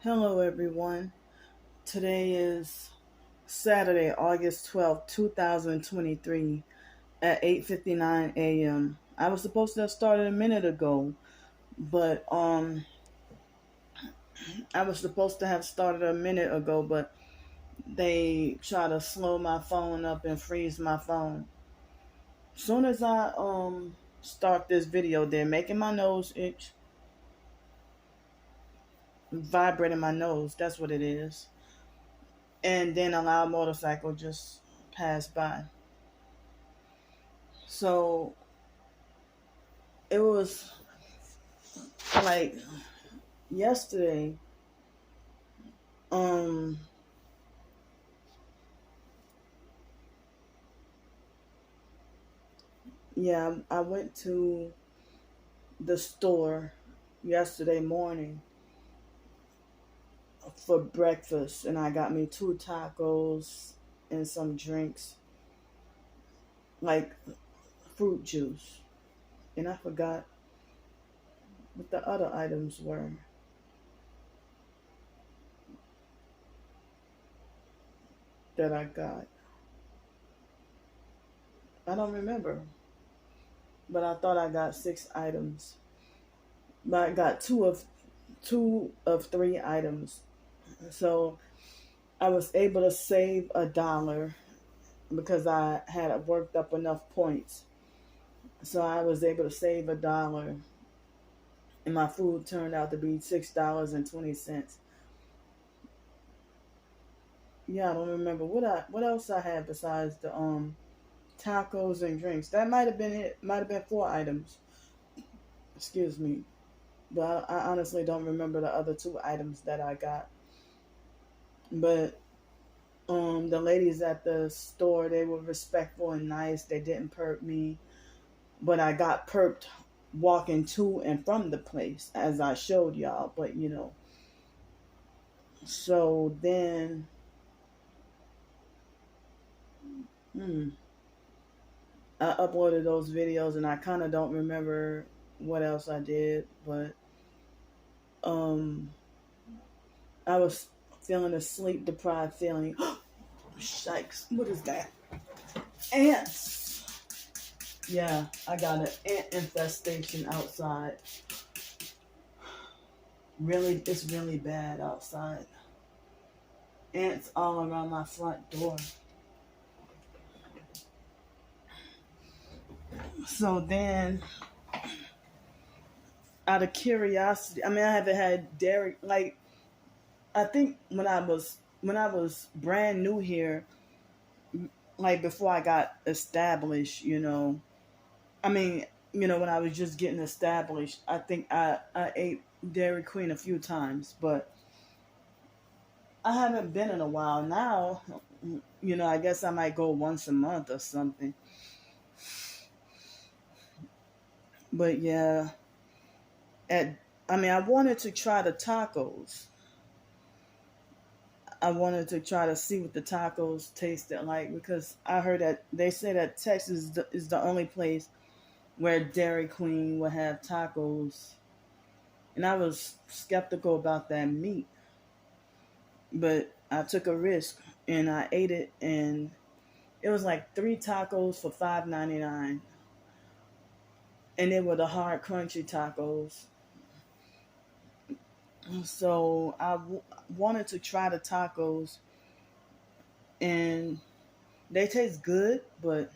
Hello, everyone. Today is Saturday, August 12th, 2023 at 8:59 a.m. I was supposed to have started a minute ago, but I was supposed to have started a minute ago, but they try to slow my phone up and freeze my phone. Soon as I start this video, they're making my nose itch, vibrating my nose. That's what it is. And then a loud motorcycle just passed by. So it was like yesterday. Um, yeah, I went to the store yesterday morning for breakfast, and I got me two tacos and some drinks, like fruit juice, and I forgot what the other items were that I got. I don't remember, but I thought I got six items, but I got two of three items. So I was able to save $1 because I had worked up enough points. So I was able to save $1, and my food turned out to be $6.20. Yeah, I don't remember what else I had besides the tacos and drinks. That might have been it. Might have been four items. Excuse me, but I honestly don't remember the other two items that I got. But the ladies at the store, they were respectful and nice. They didn't perp me, but I got perped walking to and from the place as I showed y'all. But so then hmm, I uploaded those videos, and I kind of don't remember what else I did, but um I was feeling a sleep deprived feeling. Shikes, what is that? Ants. Yeah, I got an ant infestation outside. Really, it's really bad outside. Ants all around my front door. So then, out of curiosity, I mean, I haven't had dairy. Like, I think when I was brand new here, like before I got established, I mean, when I was just getting established, I think I ate Dairy Queen a few times, but I haven't been in a while now. I guess I might go once a month or something. But yeah, at I mean, I wanted to try the tacos. I wanted to try to see what the tacos tasted like because I heard that they say that Texas is the only place where Dairy Queen will have tacos, and I was skeptical about that meat, but I took a risk and I ate it, and it was like three tacos for $5.99, and they were the hard crunchy tacos. So wanted to try the tacos, and they taste good, but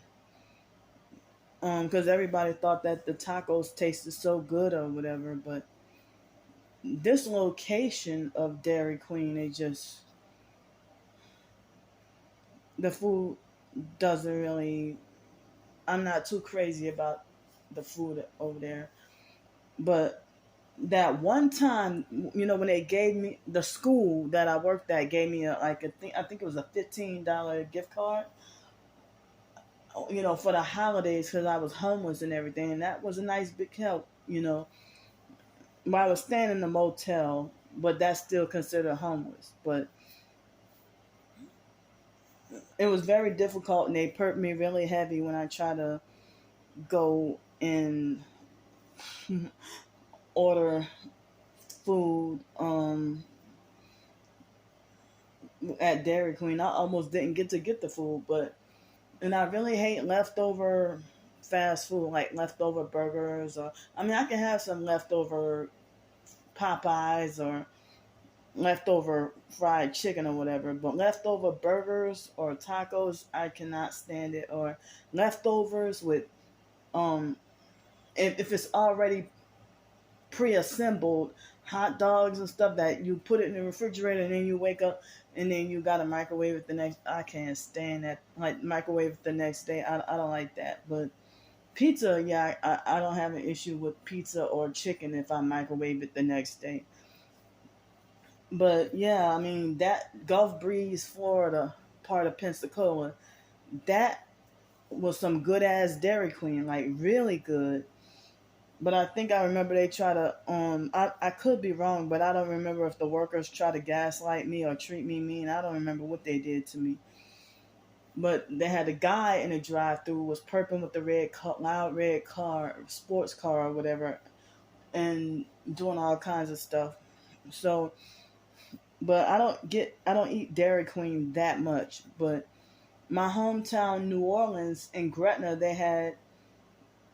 because everybody thought that the tacos tasted so good or whatever, but this location of Dairy Queen, the food doesn't really. I'm not too crazy about the food over there, but that one time, when they gave me the school that I worked at gave me I think it was a $15 gift card, for the holidays because I was homeless and everything, and that was a nice big help. But I was staying in the motel, but that's still considered homeless. But it was very difficult, and they perked me really heavy when I tried to go and order food. at Dairy Queen. I almost didn't get the food, but and I really hate leftover fast food, like leftover burgers, or I mean, I can have some leftover Popeyes or leftover fried chicken or whatever, but leftover burgers or tacos, I cannot stand it. Or leftovers with um, if it's already pre-assembled hot dogs and stuff that you put it in the refrigerator and then you wake up and then you gotta microwave it the next. I can't stand that. Like microwave it the next day. I don't like that. But pizza, yeah, I don't have an issue with pizza or chicken if I microwave it the next day. But yeah, I mean that Gulf Breeze, Florida part of Pensacola, that was some good ass Dairy Queen, like really good. But I think I remember they try to I could be wrong, but I don't remember if the workers try to gaslight me or treat me mean. I don't remember what they did to me. But they had a guy in the drive-through was perping with the loud red car, sports car or whatever, and doing all kinds of stuff. So, but I don't eat Dairy Queen that much. But my hometown, New Orleans, in Gretna, they had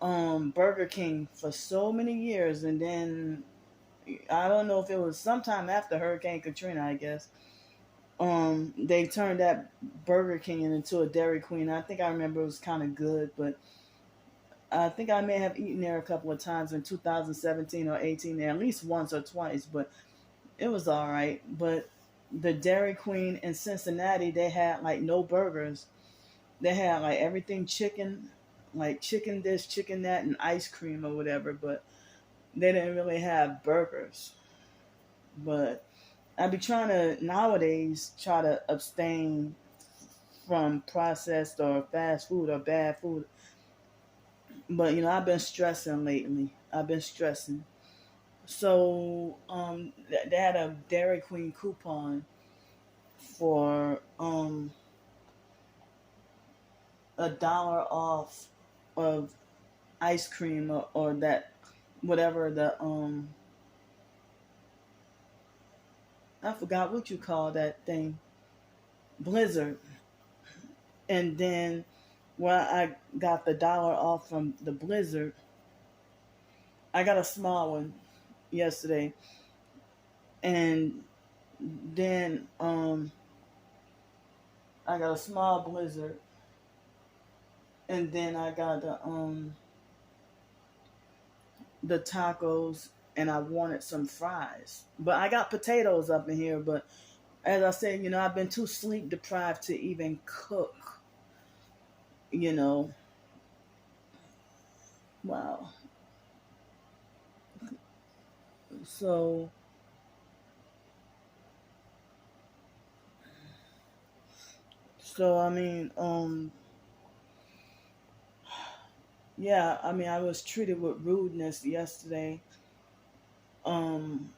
Burger King for so many years, and then I don't know if it was sometime after Hurricane Katrina, I guess. They turned that Burger King into a Dairy Queen. I think I remember it was kind of good, but I think I may have eaten there a couple of times in 2017 or 18 there, at least once or twice, but it was all right. But the Dairy Queen in Cincinnati, they had like no burgers. They had like everything chicken, like chicken this, chicken that, and ice cream or whatever, but they didn't really have burgers. But I be trying to nowadays try to abstain from processed or fast food or bad food. But you know, I've been stressing lately. I've been stressing. So they had a Dairy Queen coupon for $1 off of ice cream or that whatever the I forgot what you call that thing, Blizzard. And then when I got the dollar off from the Blizzard, I got a small one yesterday, and then I got a small Blizzard, and then I got the tacos, and I wanted some fries. But I got potatoes up in here. But as I said, you know, I've been too sleep deprived to even cook. You know, wow. So I mean, yeah, I mean, I was treated with rudeness yesterday. Um,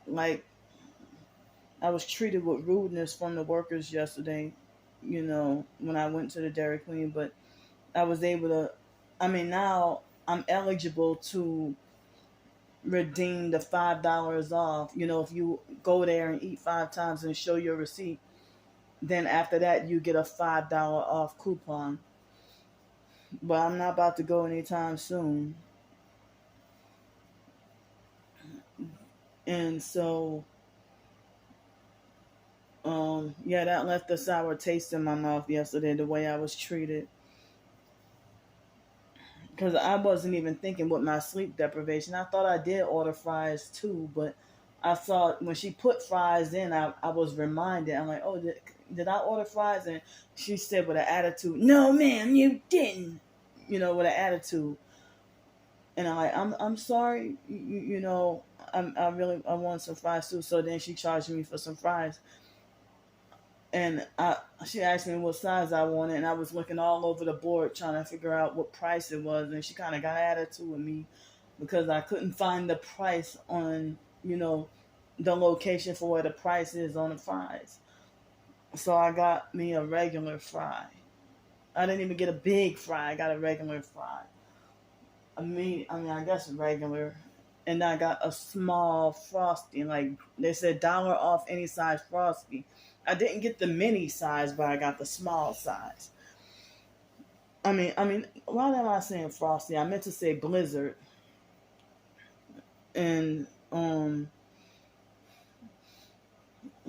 like I was treated with rudeness from the workers yesterday. You know, when I went to the Dairy Queen, but I was able to. I mean, now I'm eligible to redeem the $5 off. You know, if you go there and eat 5 times and show your receipt, then after that you get a $5 off coupon. But I'm not about to go anytime soon. And so, yeah, that left a sour taste in my mouth yesterday, the way I was treated. Because I wasn't even thinking with my sleep deprivation. I thought I did order fries too, but I saw when she put fries in, I was reminded. I'm like, oh, did I order fries? And she said with an attitude, no, ma'am, you didn't. You know, with an attitude. And I'm like, I'm sorry, you know, I want some fries too. So then she charged me for some fries, and she asked me what size I wanted, and I was looking all over the board trying to figure out what price it was, and she kind of got attitude with me because I couldn't find the price on, you know, the location for where the price is on the fries. So I got me a regular fry. I didn't even get a big fry. I got a regular fry. I guess regular. And I got a small frosty. Like they said, dollar off any size frosty. I didn't get the mini size, but I got the small size. I mean, why am I saying Frosty? I meant to say Blizzard. And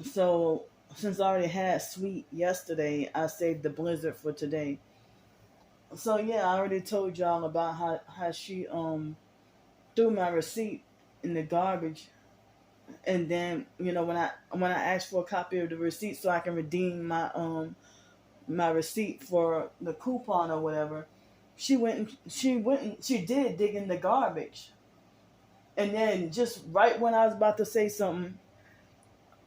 so since I already had sweet yesterday, I saved the Blizzard for today. So yeah, I already told y'all about how she threw my receipt in the garbage, and then when I asked for a copy of the receipt so I can redeem my receipt for the coupon or whatever, she did dig in the garbage, and then just right when I was about to say something,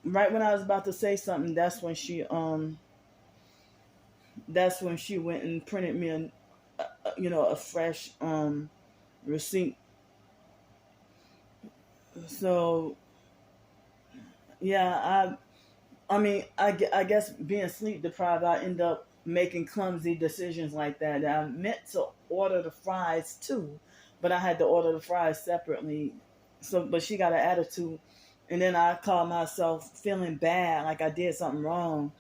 that's when she went and printed me a fresh receipt. So yeah, I guess being sleep deprived, I end up making clumsy decisions like that. I meant to order the fries too, but I had to order the fries separately. So, but she got an attitude, and then I called myself feeling bad, like I did something wrong,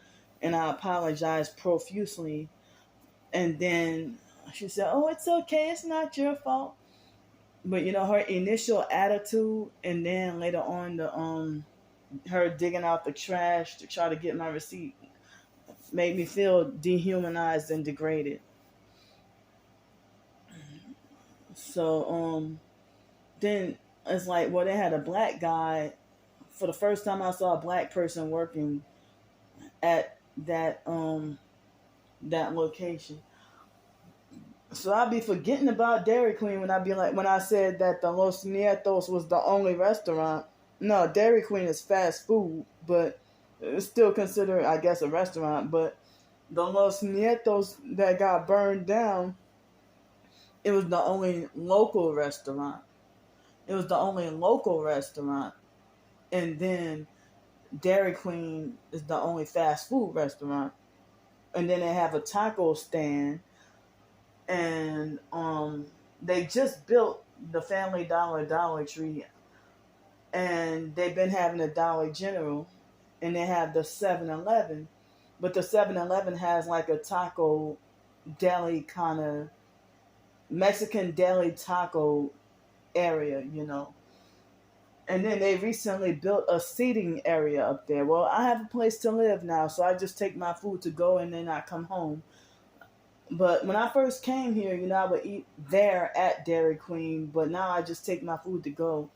and I apologized profusely. And then she said, "Oh, it's okay. It's not your fault." But her initial attitude, and then later on the her digging out the trash to try to get my receipt made me feel dehumanized and degraded. So then it's like, well, they had a black guy. For the first time I saw a black person working at that location. So I'd be forgetting about Dairy Queen when I said that the Los Nietos was the only restaurant. No, Dairy Queen is fast food, but it's still considered, I guess, a restaurant. But the Los Nietos that got burned down, it was the only local restaurant. It was the only local restaurant. And then Dairy Queen is the only fast food restaurant. And then they have a taco stand. And they just built the Family Dollar Tree. And they've been having a Dollar General. And they have the 7-Eleven. But the 7-Eleven has like a taco deli kind of Mexican deli taco area. And then they recently built a seating area up there. Well, I have a place to live now, so I just take my food to go and then I come home. But when I first came here, I would eat there at Dairy Queen, but now I just take my food to go.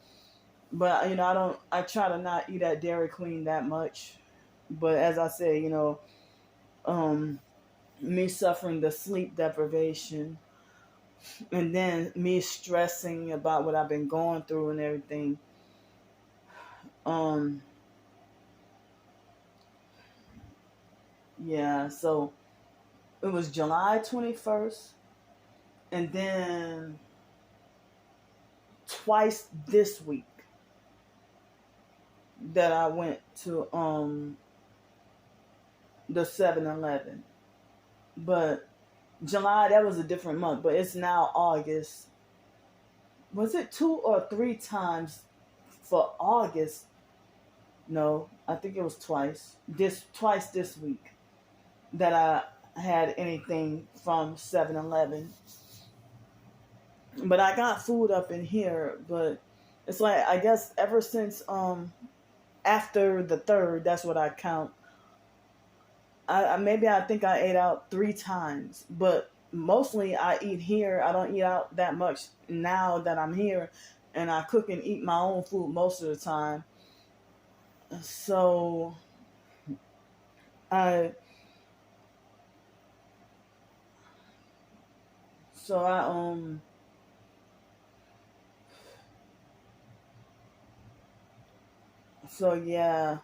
But I try to not eat at Dairy Queen that much. But as I say, um, me suffering the sleep deprivation, and then me stressing about what I've been going through and everything. Um, yeah, so it was July 21st, and then twice this week that I went to the 7-Eleven. But July, that was a different month, but it's now August. Was it 2 or 3 times for August? No, I think it was twice this week that I had anything from 7-Eleven. But I got food up in here, but it's like, I guess ever since after the 3rd, that's what I count. I think I ate out 3 times, but mostly I eat here. I don't eat out that much now that I'm here, and I cook and eat my own food most of the time. So I so I so yeah,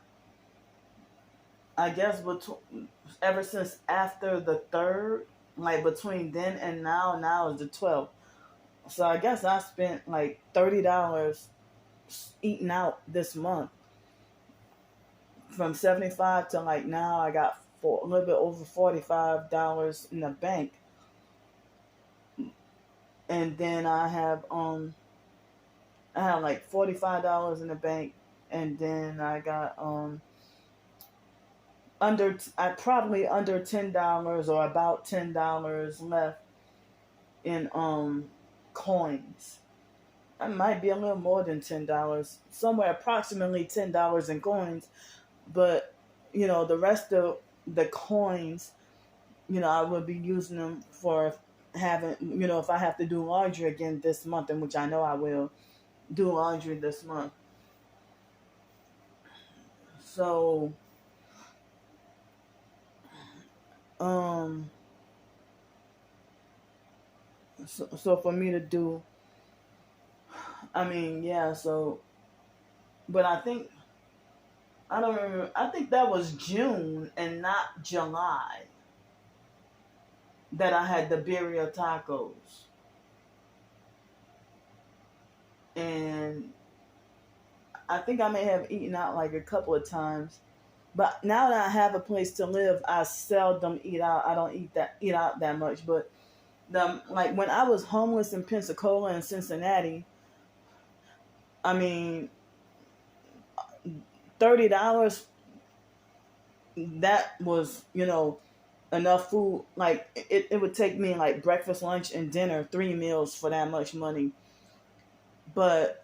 I guess ever since after the 3rd, like between then and now is the 12th. So I guess I spent like $30 eating out this month. From 75 to like now, I got a little bit over $45 in the bank. And then I have like $45 in the bank, and then I got I probably under $10 or about $10 left in coins. I might be a little more than $10, somewhere approximately $10 in coins. But the rest of the coins, I would be using them for having, if I have to do laundry again this month, in which I know I will do laundry this month. So, um, so for me to do, I mean, yeah. So, but I don't remember. I think that was June and not July that I had the birria tacos, and I think I may have eaten out like a couple of times. But now that I have a place to live, I seldom eat out. I don't eat out that much. But like when I was homeless in Pensacola and Cincinnati, I mean, $30, that was enough food. Like it would take me like breakfast, lunch, and dinner, 3 meals for that much money. But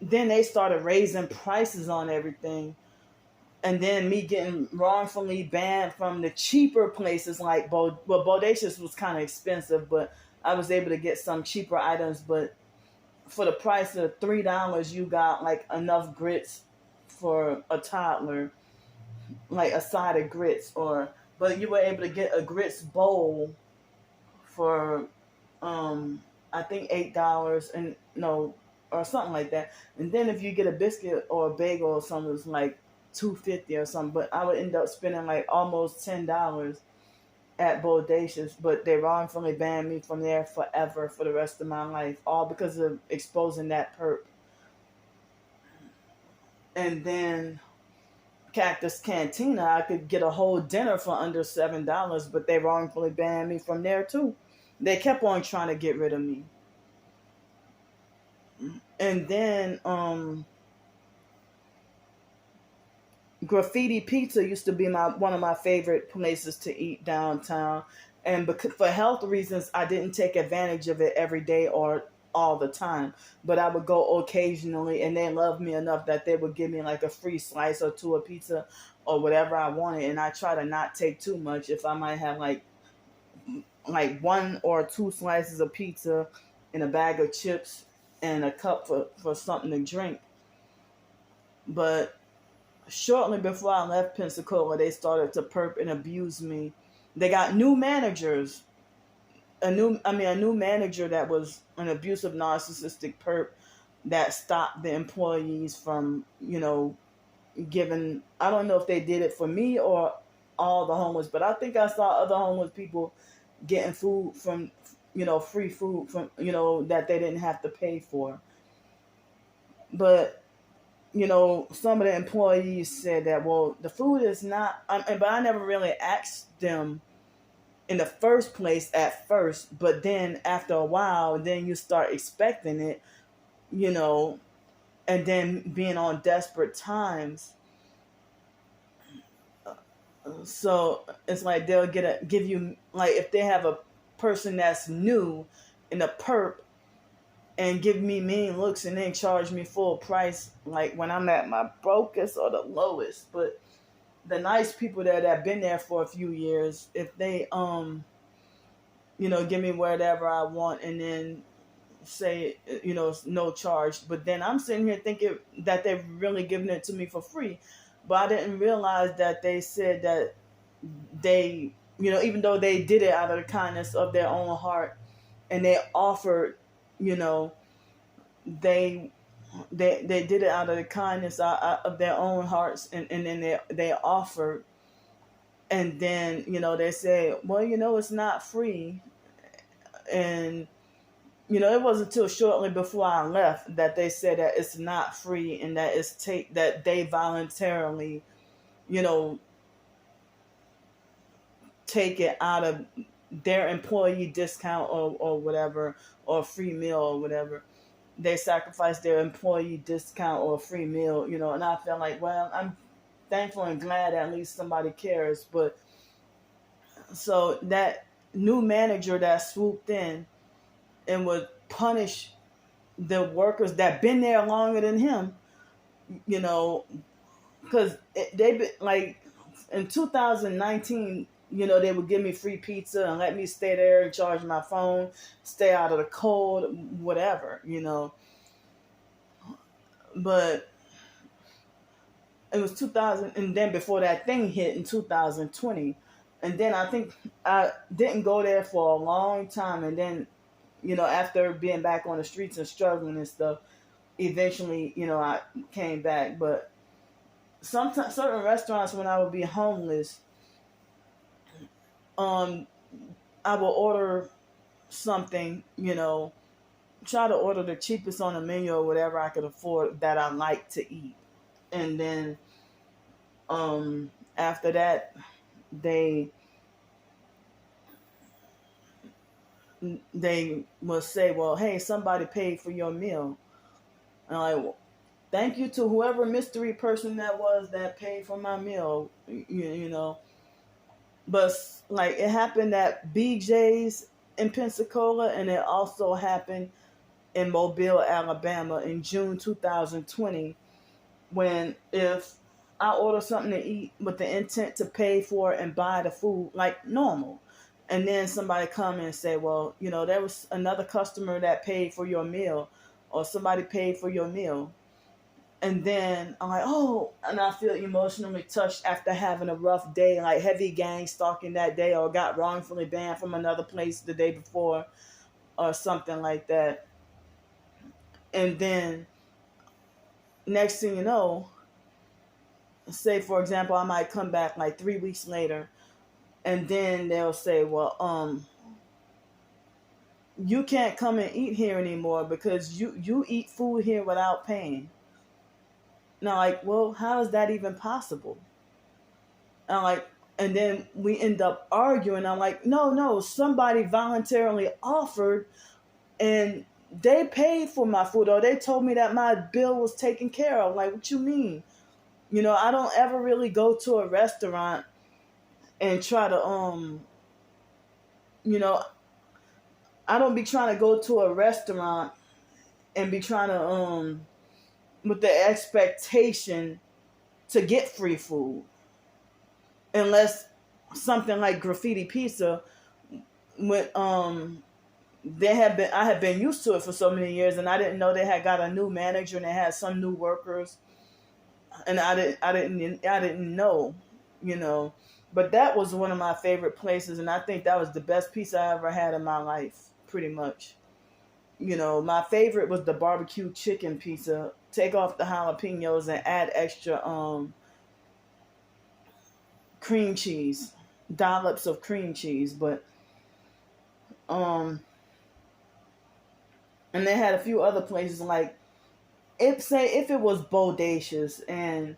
then they started raising prices on everything. And then me getting wrongfully banned from the cheaper places like Bodacious was kind of expensive, but I was able to get some cheaper items. But for the price of $3, you got like enough grits for a toddler, like a side of grits, but you were able to get a grits bowl for I think $8 and no or something like that. And then if you get a biscuit or a bagel or something, it's like $2.50 or something. But I would end up spending like almost $10 at Bodacious. But they wrongfully banned me from there forever for the rest of my life, all because of exposing that perp. And then Cactus Cantina, I could get a whole dinner for under $7, but they wrongfully banned me from there too. They kept on trying to get rid of me. And then Graffiti Pizza used to be one of my favorite places to eat downtown, and because, for health reasons, I didn't take advantage of it every day or all the time, but I would go occasionally, and they loved me enough that they would give me like a free slice or two of pizza or whatever I wanted, and I try to not take too much. If I might have like one or two slices of pizza and a bag of chips and a cup for something to drink. But shortly before I left Pensacola, they started to perp and abuse me. They got new managers. A new manager that was an abusive, narcissistic perp that stopped the employees from, giving. I don't know if they did it for me or all the homeless, but I think I saw other homeless people getting food from, free food from, that they didn't have to pay for. But some of the employees said that, well, the food is not, but I never really asked them in the first place at first, but then after a while, then you start expecting it, and then being on desperate times. So it's like they'll give you, like if they have a person that's new in a perp, and give me mean looks and then charge me full price, like when I'm at my brokest or the lowest. But the nice people that have been there for a few years, if they give me whatever I want and then say no charge, but then I'm sitting here thinking that they're really giving it to me for free. But I didn't realize that they said that they, even though they did it out of the kindness of their own heart, and they offered, they did it out of the kindness of their own hearts, and then they offered, and then they say, well, it's not free. And it wasn't until shortly before I left that they said that it's not free, and that that they voluntarily take it out of their employee discount or whatever, or free meal or whatever. They sacrifice their employee discount or free meal, and I felt like, well, I'm thankful and glad at least somebody cares. But so that new manager that swooped in and would punish the workers that been there longer than him, you know, because they been like in 2019, you know, they would give me free pizza and let me stay there and charge my phone, stay out of the cold, whatever, you know. But it was 2000, and then before that thing hit in 2020, and then I think I didn't go there for a long time, and then, you know, after being back on the streets and struggling and stuff, eventually, you know, I came back. But sometimes certain restaurants, when I would be homeless, I would order something, you know, try to order the cheapest on the menu or whatever I could afford that I like to eat. And then after that, they will say, well, hey, somebody paid for your meal. And I'm like, well, thank you to whoever mystery person that was that paid for my meal, you know. But like, it happened at BJ's in Pensacola, and it also happened in Mobile, Alabama in June 2020, when if I order something to eat with the intent to pay for it and buy the food like normal, and then somebody come and say, well, you know, there was another customer that paid for your meal, or somebody paid for your meal. And then I'm like, oh, and I feel emotionally touched after having a rough day, like heavy gang stalking that day, or got wrongfully banned from another place the day before, or something like that. And then next thing you know, say for example, I might come back like 3 weeks later, and then they'll say, well, you can't come and eat here anymore because you eat food here without paying. Now, like, well, how is that even possible? And I'm like, and then we end up arguing. I'm like, no, somebody voluntarily offered and they paid for my food, or they told me that my bill was taken care of. Like, what you mean? You know, I don't ever really go to a restaurant and try to, you know, I don't be trying to go to a restaurant and be trying to, with the expectation to get free food. Unless something like Graffiti Pizza, when I had been used to it for so many years, and I didn't know they had got a new manager and they had some new workers, and I didn't know, you know. But that was one of my favorite places, and I think that was the best pizza I ever had in my life, pretty much. You know, my favorite was the barbecue chicken pizza. Take off the jalapenos and add extra cream cheese, dollops of cream cheese. But and they had a few other places, like if it was bodacious, and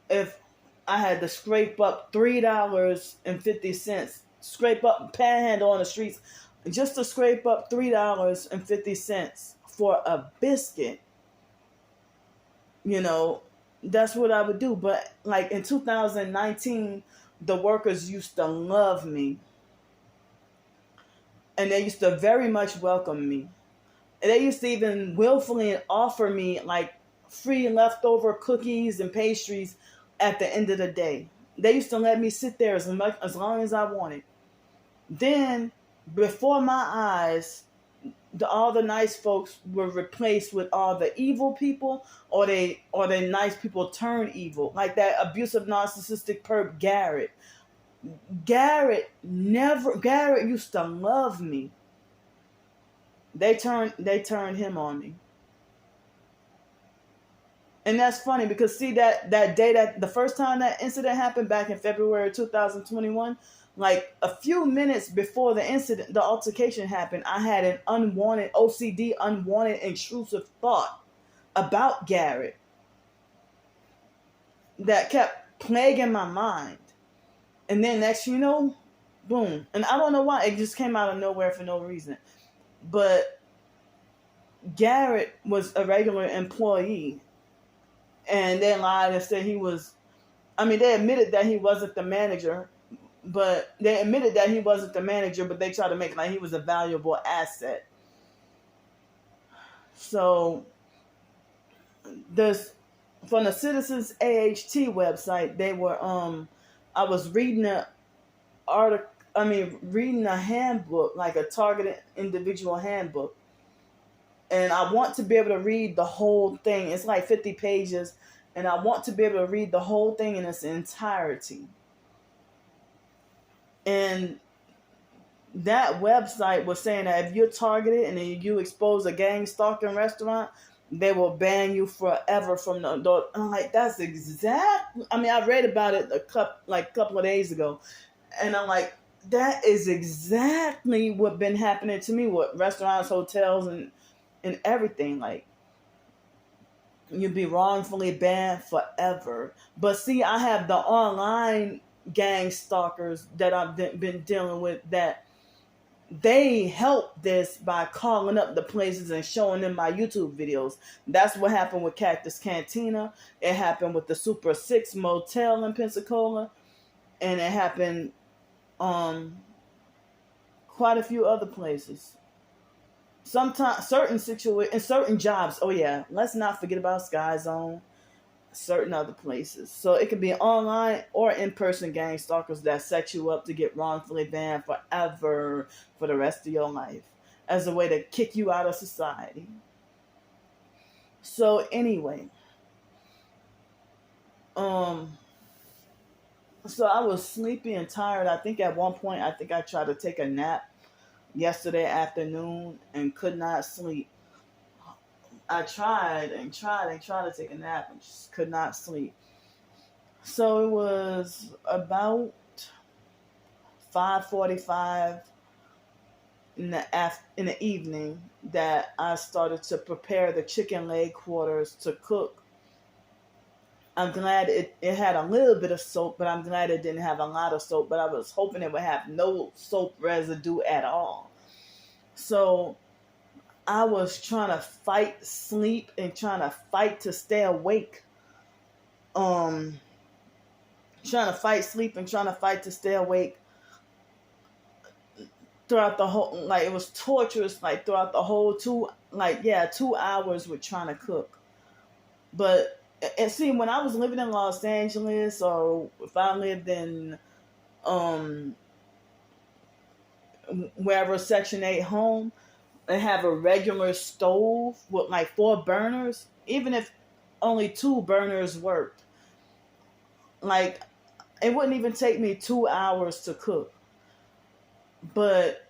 if I had to scrape up $3.50, scrape up panhandle on the streets just to scrape up $3.50 for a biscuit, you know, that's what I would do. But like in 2019, the workers used to love me, and they used to very much welcome me. And they used to even willfully offer me like free leftover cookies and pastries at the end of the day. They used to let me sit there as long as I wanted. Then, before my eyes, all the nice folks were replaced with all the evil people, or the nice people turned evil, like that abusive narcissistic perp Garrett. Garrett used to love me. They turned him on me. And that's funny because see that day, that the first time that incident happened back in February 2021, like a few minutes before the incident, the altercation happened, I had an unwanted intrusive thought about Garrett that kept plaguing my mind. And then next, you know, boom. And I don't know why, it just came out of nowhere for no reason. But Garrett was a regular employee, and they lied and said he was. I mean, they admitted that he wasn't the manager, but they tried to make it like he was a valuable asset. So this from the Citizens AHT website, they were I was reading a article. I mean, reading a handbook, like a targeted individual handbook, and I want to be able to read the whole thing. It's like 50 pages, and I want to be able to read the whole thing in its entirety. And that website was saying that if you're targeted and you expose a gang stalking restaurant, they will ban you forever from the adult. I'm like, that's exact. I mean, I read about it a couple of days ago, and I'm like, that is exactly what been happening to me with restaurants, hotels, and everything. Like, you'd be wrongfully banned forever. But see, I have the online gang stalkers that I've been dealing with, that they help this by calling up the places and showing them my YouTube videos. That's what happened with Cactus Cantina. It happened with the Super 6 Motel in Pensacola. And it happened quite a few other places. Sometimes certain jobs. Oh yeah, let's not forget about Sky Zone. Certain other places. So it could be online or in-person gang stalkers that set you up to get wrongfully banned forever for the rest of your life as a way to kick you out of society. So anyway, so I was sleepy and tired. I think at one point I tried to take a nap yesterday afternoon and could not sleep. I tried to take a nap and just could not sleep. So it was about 5:45 in the evening that I started to prepare the chicken leg quarters to cook. I'm glad it had a little bit of soap, but I'm glad it didn't have a lot of soap. But I was hoping it would have no soap residue at all. So I was trying to fight sleep and trying to fight to stay awake. Trying to fight sleep and trying to fight to stay awake throughout the whole, like, it was torturous, like, throughout the whole 2 hours with trying to cook. But, and see, when I was living in Los Angeles, or if I lived in, wherever Section 8 home, and have a regular stove with like 4 burners, even if only 2 burners worked, like, it wouldn't even take me 2 hours to cook. But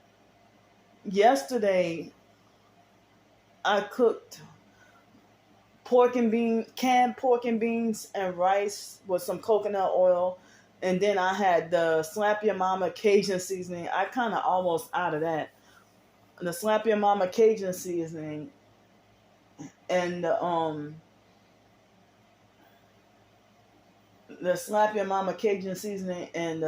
yesterday I cooked canned pork and beans and rice with some coconut oil, and then I had the Slap Your Mama Cajun seasoning. I kind of almost out of that. The Slap Your Mama Cajun seasoning and the Slap Your Mama Cajun seasoning and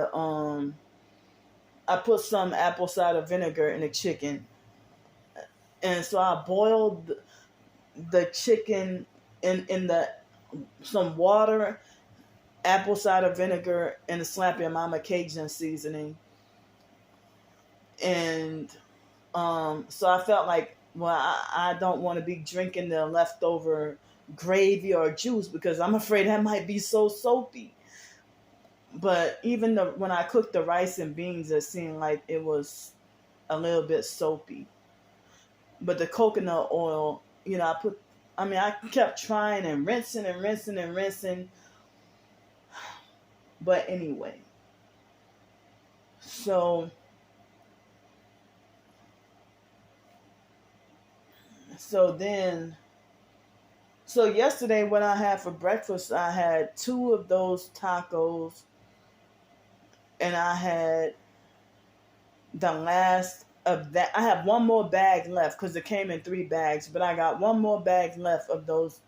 I put some apple cider vinegar in the chicken, and so I boiled the chicken in some water, apple cider vinegar, and the Slap Your Mama Cajun seasoning, and so I felt like, well, I don't want to be drinking the leftover gravy or juice because I'm afraid that might be so soapy. But even when I cooked the rice and beans, it seemed like it was a little bit soapy. But the coconut oil, I kept trying and rinsing and rinsing and rinsing. But anyway, so yesterday what I had for breakfast, I had 2 of those tacos, and I had the last of that. I have 1 more bag left because it came in 3 bags, but I got 1 more bag left of those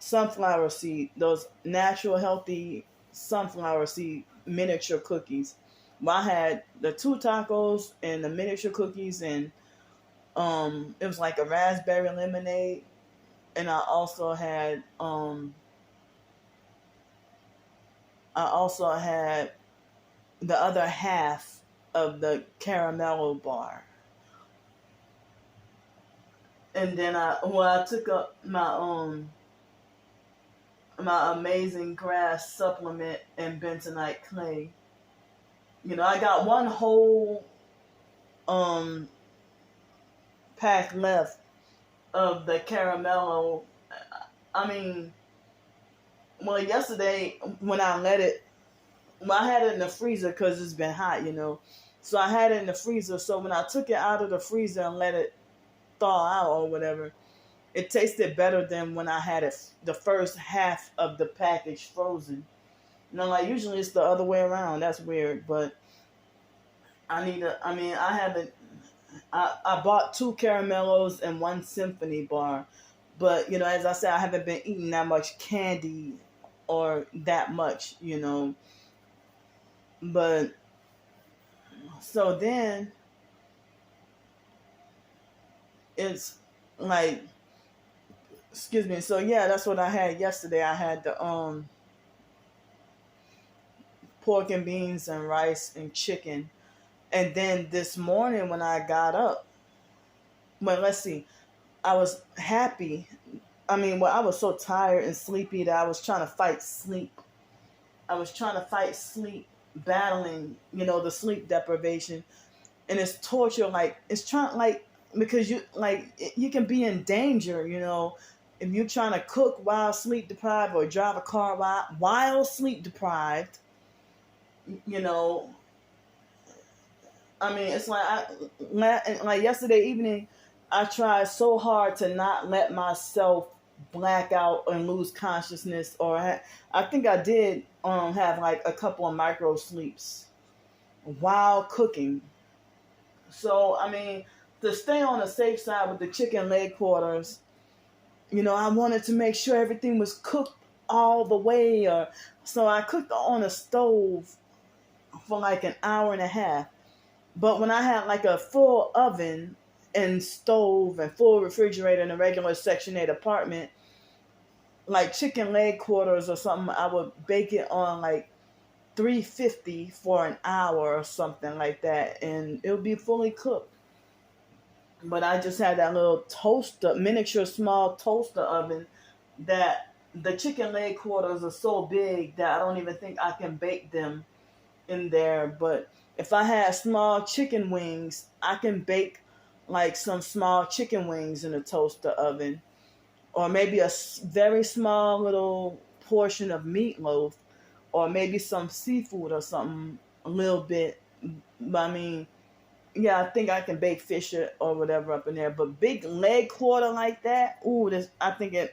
sunflower seed, those natural healthy sunflower seed miniature cookies. Well, I had the 2 tacos and the miniature cookies, and It was like a raspberry lemonade, and I also had the other half of the caramello bar. And then I took up my amazing grass supplement and bentonite clay. I got one whole um pack left of the caramello. I mean, well, yesterday when I had it in the freezer because it's been hot. So I had it in the freezer. So when I took it out of the freezer and let it thaw out or whatever, it tasted better than when I had it the first half of the package frozen. Like usually it's the other way around. That's weird, but I bought 2 caramellos and 1 symphony bar. But, as I said, I haven't been eating that much candy or that much. But, so then, it's like, excuse me. So, yeah, that's what I had yesterday. I had the pork and beans and rice and chicken. And then this morning when I got up, well, let's see, I was happy. I was so tired and sleepy that I was trying to fight sleep. Battling, the sleep deprivation. And it's torture, because you can be in danger, if you're trying to cook while sleep deprived or drive a car while sleep deprived, it's like yesterday evening, I tried so hard to not let myself black out and lose consciousness, or I think I did have like a couple of micro sleeps while cooking. So, to stay on the safe side with the chicken leg quarters, I wanted to make sure everything was cooked all the way, so I cooked on a stove for like an hour and a half. But when I had like a full oven and stove and full refrigerator in a regular Section 8 apartment, like chicken leg quarters or something, I would bake it on like 350 for an hour or something like that, and it would be fully cooked. But I just had that little toaster, miniature small toaster oven, that the chicken leg quarters are so big that I don't even think I can bake them in there. But if I had small chicken wings, I can bake like some small chicken wings in a toaster oven, or maybe a very small little portion of meatloaf, or maybe some seafood or something a little bit. Yeah, I think I can bake fish or whatever up in there. But big leg quarter like that, I think it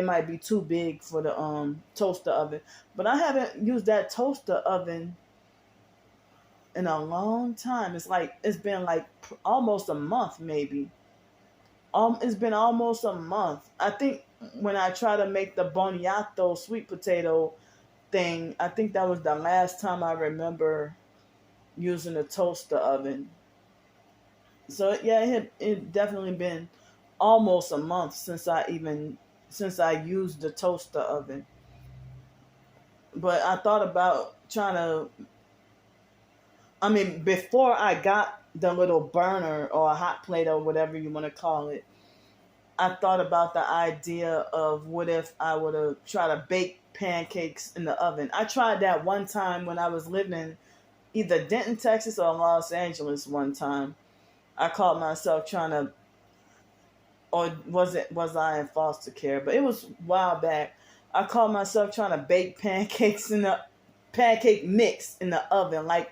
might be too big for the toaster oven. But I haven't used that toaster oven in a long time. It's been like almost a month, maybe. It's been almost a month. I think when I try to make the boniato sweet potato thing, I think that was the last time I remember using a toaster oven. So yeah, it definitely been almost a month since I used the toaster oven. But I thought about trying to, before I got the little burner or a hot plate or whatever you want to call it, I thought about the idea of what if I were to try to bake pancakes in the oven. I tried that one time when I was living in either Denton, Texas or Los Angeles one time. I caught myself trying to, or was I in foster care? But it was a while back. I caught myself trying to bake pancake mix in the oven, like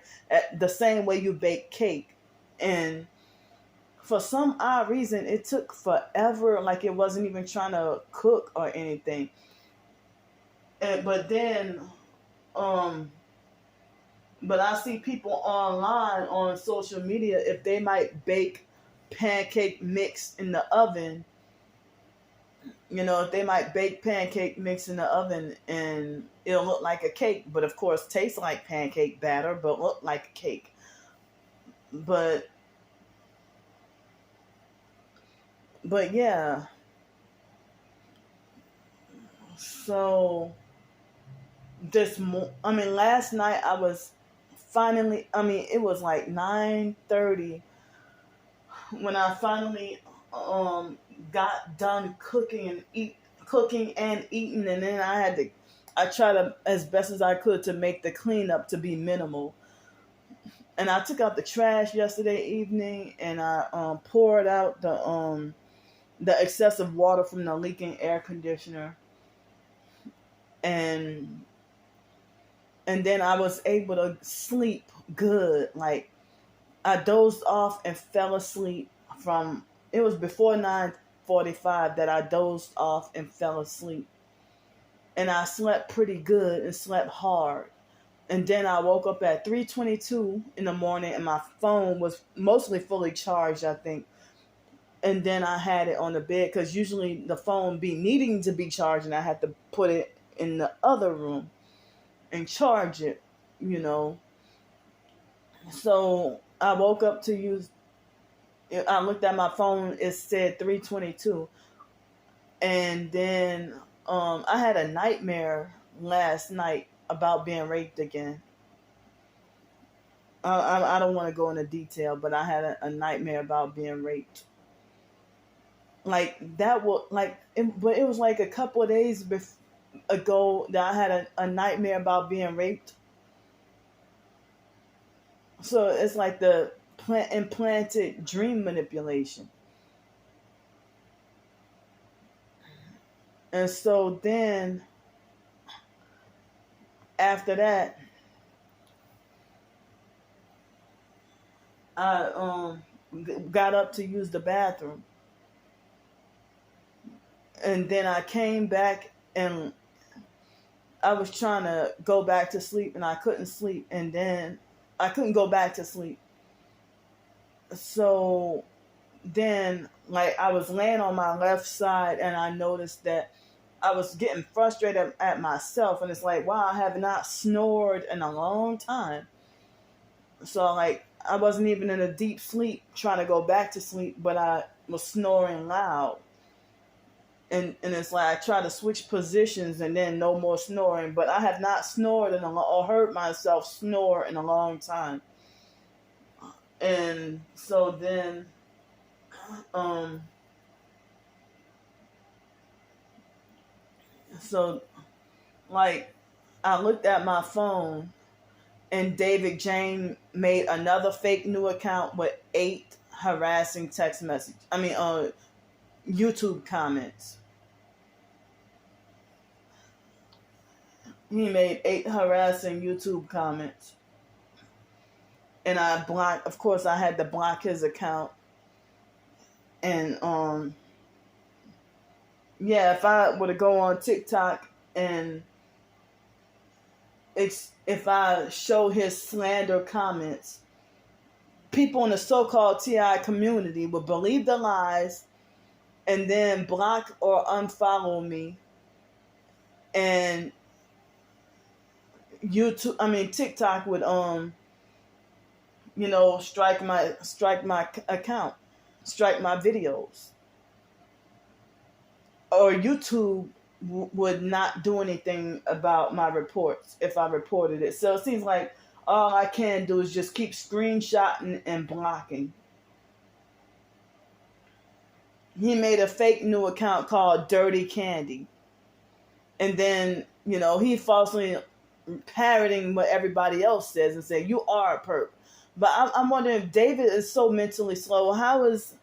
the same way you bake cake. And for some odd reason, it took forever. Like it wasn't even trying to cook or anything. But I see people online on social media, if they might bake pancake mix in the oven, if they might bake pancake mix in the oven and it'll look like a cake, but of course taste like pancake batter, but look like a cake. But But yeah, so last night I was finally, it was like 9:30 when I finally got done cooking and eating, and then I tried to, as best as I could, to make the cleanup to be minimal. And I took out the trash yesterday evening, and I poured out the excessive water from the leaking air conditioner, and then I was able to sleep good. Like, I dozed off and fell asleep from, it was before 9:45 that I dozed off and fell asleep. And I slept pretty good and slept hard. And then I woke up at 3:22 in the morning, and my phone was mostly fully charged, I think. And then I had it on the bed, because usually the phone be needing to be charged, and I had to put it in the other room and charge it, you know. So I woke up to use, I looked at my phone, it said 3:22. And then I had a nightmare last night about being raped again. I don't want to go into detail, but I had a nightmare about being raped. Like, that was like, but it was like a couple of days ago that I had a nightmare about being raped. So it's like the implanted dream manipulation. And so then after that, I got up to use the bathroom. And then I came back, and I was trying to go back to sleep, and I couldn't sleep. And then I couldn't go back to sleep. So then, like, I was laying on my left side, and I noticed that I was getting frustrated at myself. And it's like, wow, I have not snored in a long time. So, like, I wasn't even in a deep sleep trying to go back to sleep, but I was snoring loud. And it's like I try to switch positions, and then no more snoring. But I have not snored or heard myself snore in a long time. And so then, so like, I looked at my phone, and David James made another fake new account with 8 harassing text message. YouTube comments. He made 8 harassing YouTube comments. And I blocked, of course, I had to block his account. And, yeah, if I were to go on TikTok and if I show his slander comments, people in the so-called TI community would believe the lies and then block or unfollow me. And TikTok would strike my account, strike my videos. Or YouTube would not do anything about my reports if I reported it. So it seems like all I can do is just keep screenshotting and blocking. He made a fake new account called Dirty Candy. And then, he falsely parroting what everybody else says and say, you are a perp. But I'm wondering, if David is so mentally slow, how is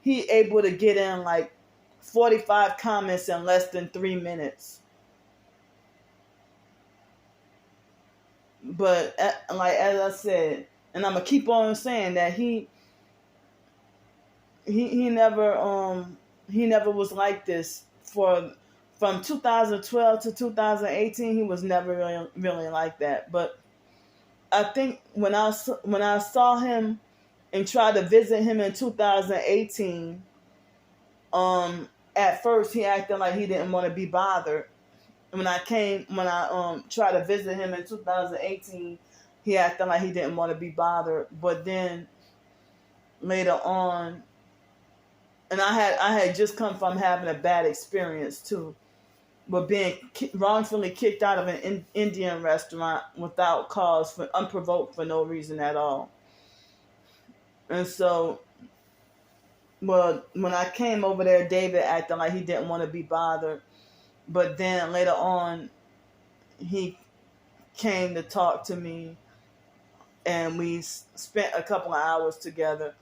he able to get in like 45 comments in less than 3 minutes? But like, as I said, and I'm gonna keep on saying that he never was like this. From 2012 to 2018, he was never really like that. But I think when I saw him and tried to visit him in 2018, at first he acted like he didn't want to be bothered. When I tried to visit him in 2018, he acted like he didn't want to be bothered. But then later on, And I had just come from having a bad experience too, with being wrongfully kicked out of an Indian restaurant without cause, for unprovoked, for no reason at all. And so, well, when I came over there, David acted like he didn't want to be bothered. But then later on, he came to talk to me, and we spent a couple of hours together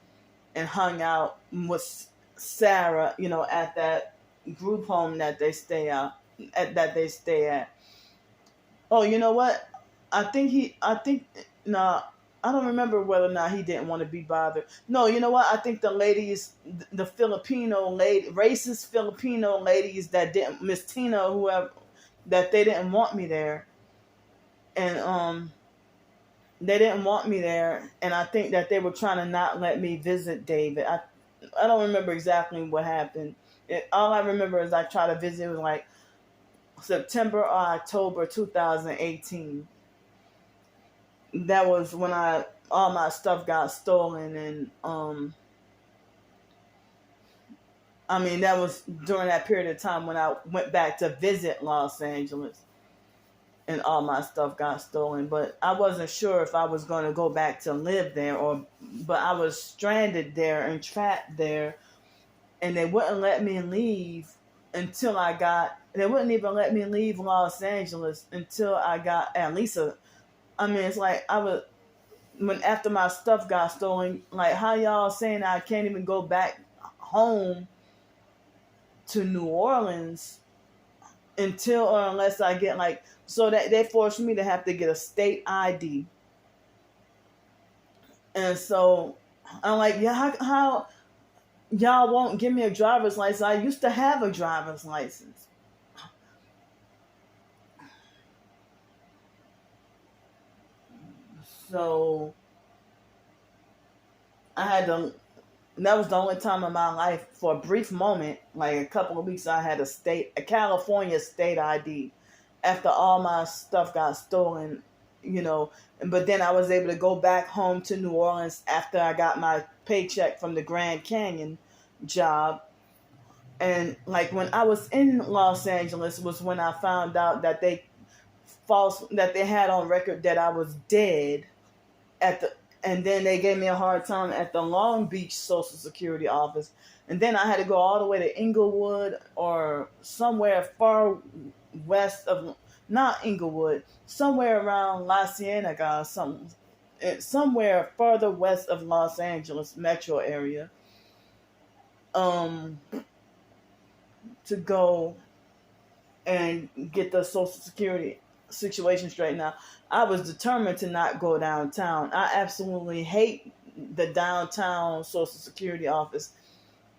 and hung out with Sarah, at that group home that they stay at. Oh, you know what? No, I don't remember whether or not he didn't want to be bothered. No, you know what? I think the ladies, the Filipino lady, racist Filipino ladies that didn't, Miss Tina, whoever, that they didn't want me there. And they didn't want me there, and I think that they were trying to not let me visit David. I don't remember exactly what happened. All I remember is I tried to visit. It was like September or October 2018. That was when all my stuff got stolen, and that was during that period of time when I went back to visit Los Angeles, and all my stuff got stolen. But I wasn't sure if I was going to go back to live there, but I was stranded there and trapped there, and they wouldn't let me leave until they wouldn't even let me leave Los Angeles until I got at least it's like after my stuff got stolen, like, how y'all saying I can't even go back home to New Orleans until or unless I get so that they forced me to have to get a state ID. And so I'm like, yeah, how y'all won't give me a driver's license? I used to have a driver's license. So that was the only time in my life, for a brief moment, like a couple of weeks, I had a California state ID after all my stuff got stolen, but then I was able to go back home to New Orleans after I got my paycheck from the Grand Canyon job. And like when I was in Los Angeles was when I found out that they had on record that I was dead and then they gave me a hard time at the Long Beach Social Security office. And then I had to go all the way to Inglewood or somewhere far west of, not Inglewood, somewhere around La Cienega, somewhere further west of Los Angeles metro area, to go and get the Social Security situation straightened out. I was determined to not go downtown. I absolutely hate the downtown Social Security office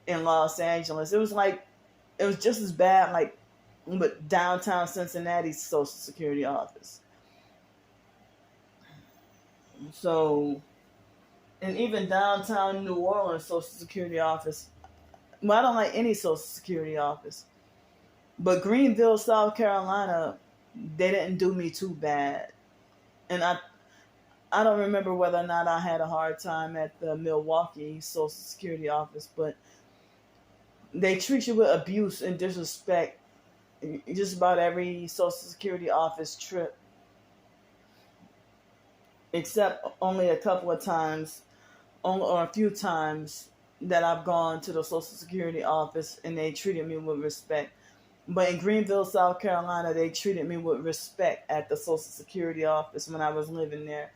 in Los Angeles. It was just as bad with downtown Cincinnati's Social Security office. So, and even downtown New Orleans Social Security office. Well, I don't like any Social Security office. But Greenville, South Carolina, they didn't do me too bad. And I don't remember whether or not I had a hard time at the Milwaukee Social Security office, but they treat you with abuse and disrespect just about every Social Security office trip, except only a couple of times, or a few times that I've gone to the Social Security office and they treated me with respect. But in Greenville, South Carolina, they treated me with respect at the Social Security office when I was living there.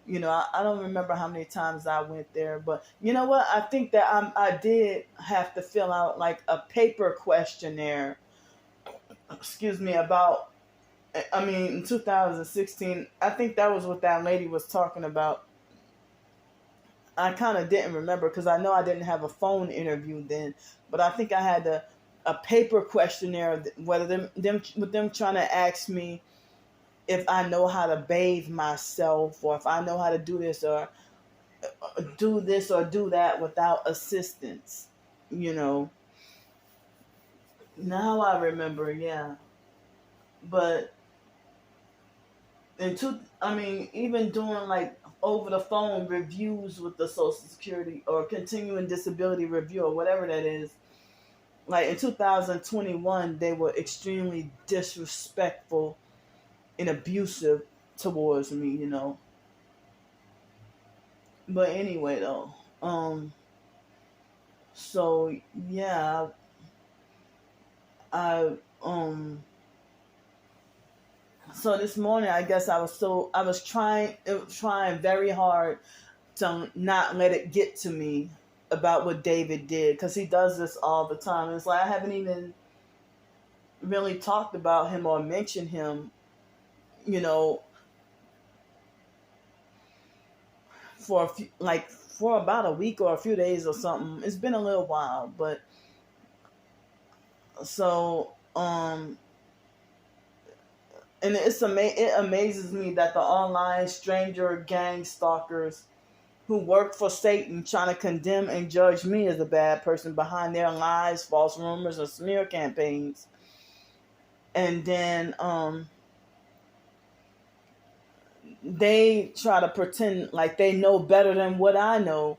I don't remember how many times I went there, but you know what? I think that I did have to fill out like a paper questionnaire, about, in 2016. I think that was what that lady was talking about. I kind of didn't remember because I know I didn't have a phone interview then, but I think I had a paper questionnaire, whether them trying to ask me if I know how to bathe myself, or if I know how to do this or do that without assistance. Now I remember, yeah. But even doing like over the phone reviews with the Social Security or continuing disability review or whatever that is, like in 2021, they were extremely disrespectful and abusive towards me, you know. But anyway, though, so yeah, I so this morning, I guess I was trying very hard to not let it get to me about what David did, because he does this all the time. It's like I haven't even really talked about him or mentioned him, you know, for a few, like for about a week or a few days or something. It's been a little while, but so and it amazes me that the online stranger gang stalkers who work for Satan trying to condemn and judge me as a bad person behind their lies, false rumors, or smear campaigns. And then they try to pretend like they know better than what I know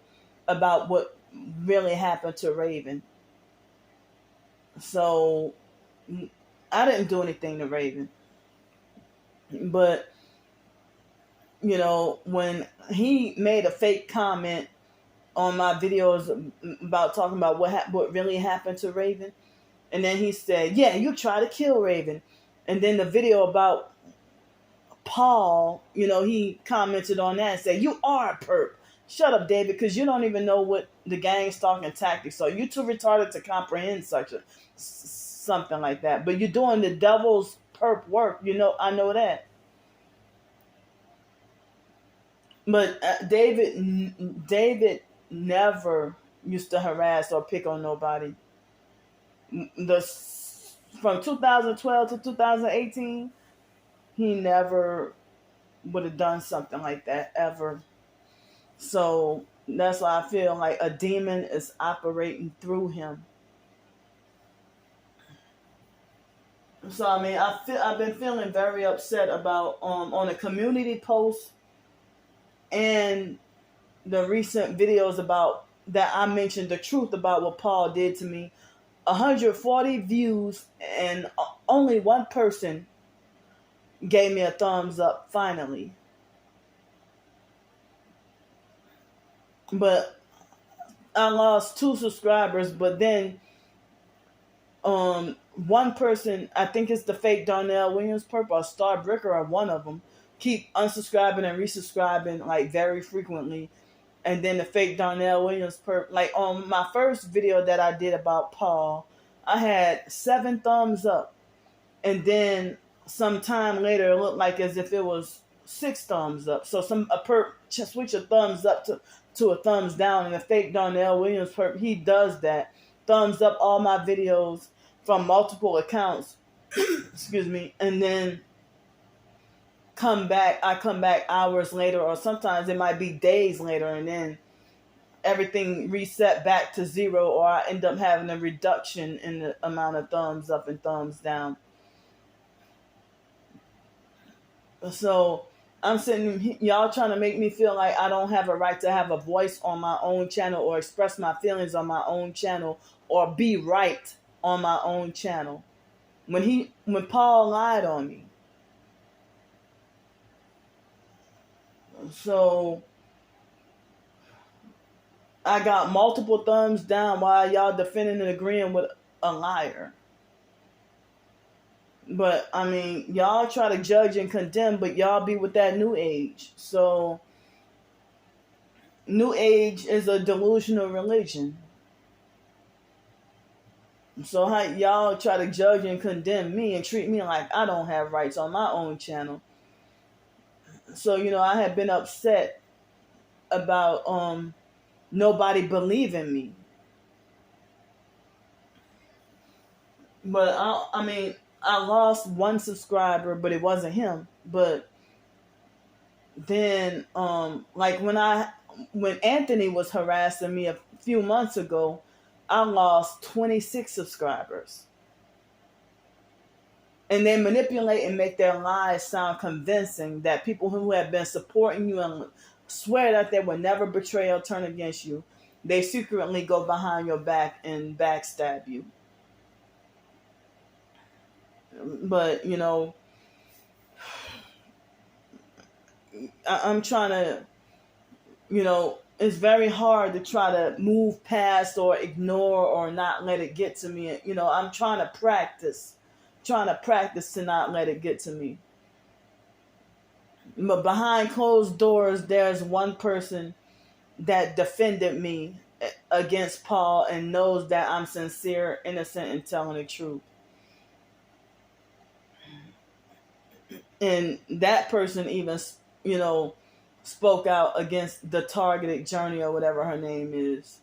about what really happened to Raven. So I didn't do anything to Raven. But, you know, when he made a fake comment on my videos about talking about what really happened to Raven, and then he said, yeah, you try to kill Raven. And then the video about Paul, you know, he commented on that and said, you are a perp. Shut up, David, because you don't even know what the gang stalking tactics are. You're too retarded to comprehend something like that. But you're doing the devil's perp work. You know, I know that. But David never used to harass or pick on nobody. From 2012 to 2018, he never would have done something like that ever. So that's why I feel like a demon is operating through him. So I mean, I've been feeling very upset about on a community post and the recent videos about that I mentioned the truth about what Paul did to me. 140 views and only one person gave me a thumbs up finally. But I lost 2 subscribers, but then one person, I think it's the fake Darnell Williams perp or Starbricker or one of them, keep unsubscribing and resubscribing like very frequently. And then the fake Darnell Williams perp, like on my first video that I did about Paul, I had 7 thumbs up. And then some time later, it looked like as if it was 6 thumbs up. So a perp just switch a thumbs up to a thumbs down. And the fake Darnell Williams perp, he does that. Thumbs up all my videos from multiple accounts. Excuse me. And then I come back hours later, or sometimes it might be days later, and then everything reset back to 0, or I end up having a reduction in the amount of thumbs up and thumbs down. So I'm sitting, y'all trying to make me feel like I don't have a right to have a voice on my own channel or express my feelings on my own channel or be right on my own channel. When Paul lied on me. So I got multiple thumbs down while y'all defending and agreeing with a liar. But, I mean, y'all try to judge and condemn, but y'all be with that new age. So, new age is a delusional religion. So, how y'all try to judge and condemn me and treat me like I don't have rights on my own channel. So, you know, I had been upset about nobody believing me. But, I mean, I lost 1 subscriber, but it wasn't him. But then, like when Anthony was harassing me a few months ago, I lost 26 subscribers. And they manipulate and make their lies sound convincing that people who have been supporting you and swear that they will never betray or turn against you, they secretly go behind your back and backstab you. But I'm trying to, it's very hard to try to move past or ignore or not let it get to me. I'm trying to practice to not let it get to me. But behind closed doors, there's one person that defended me against Paul and knows that I'm sincere, innocent, and telling the truth. And that person even, spoke out against the targeted journey or whatever her name is.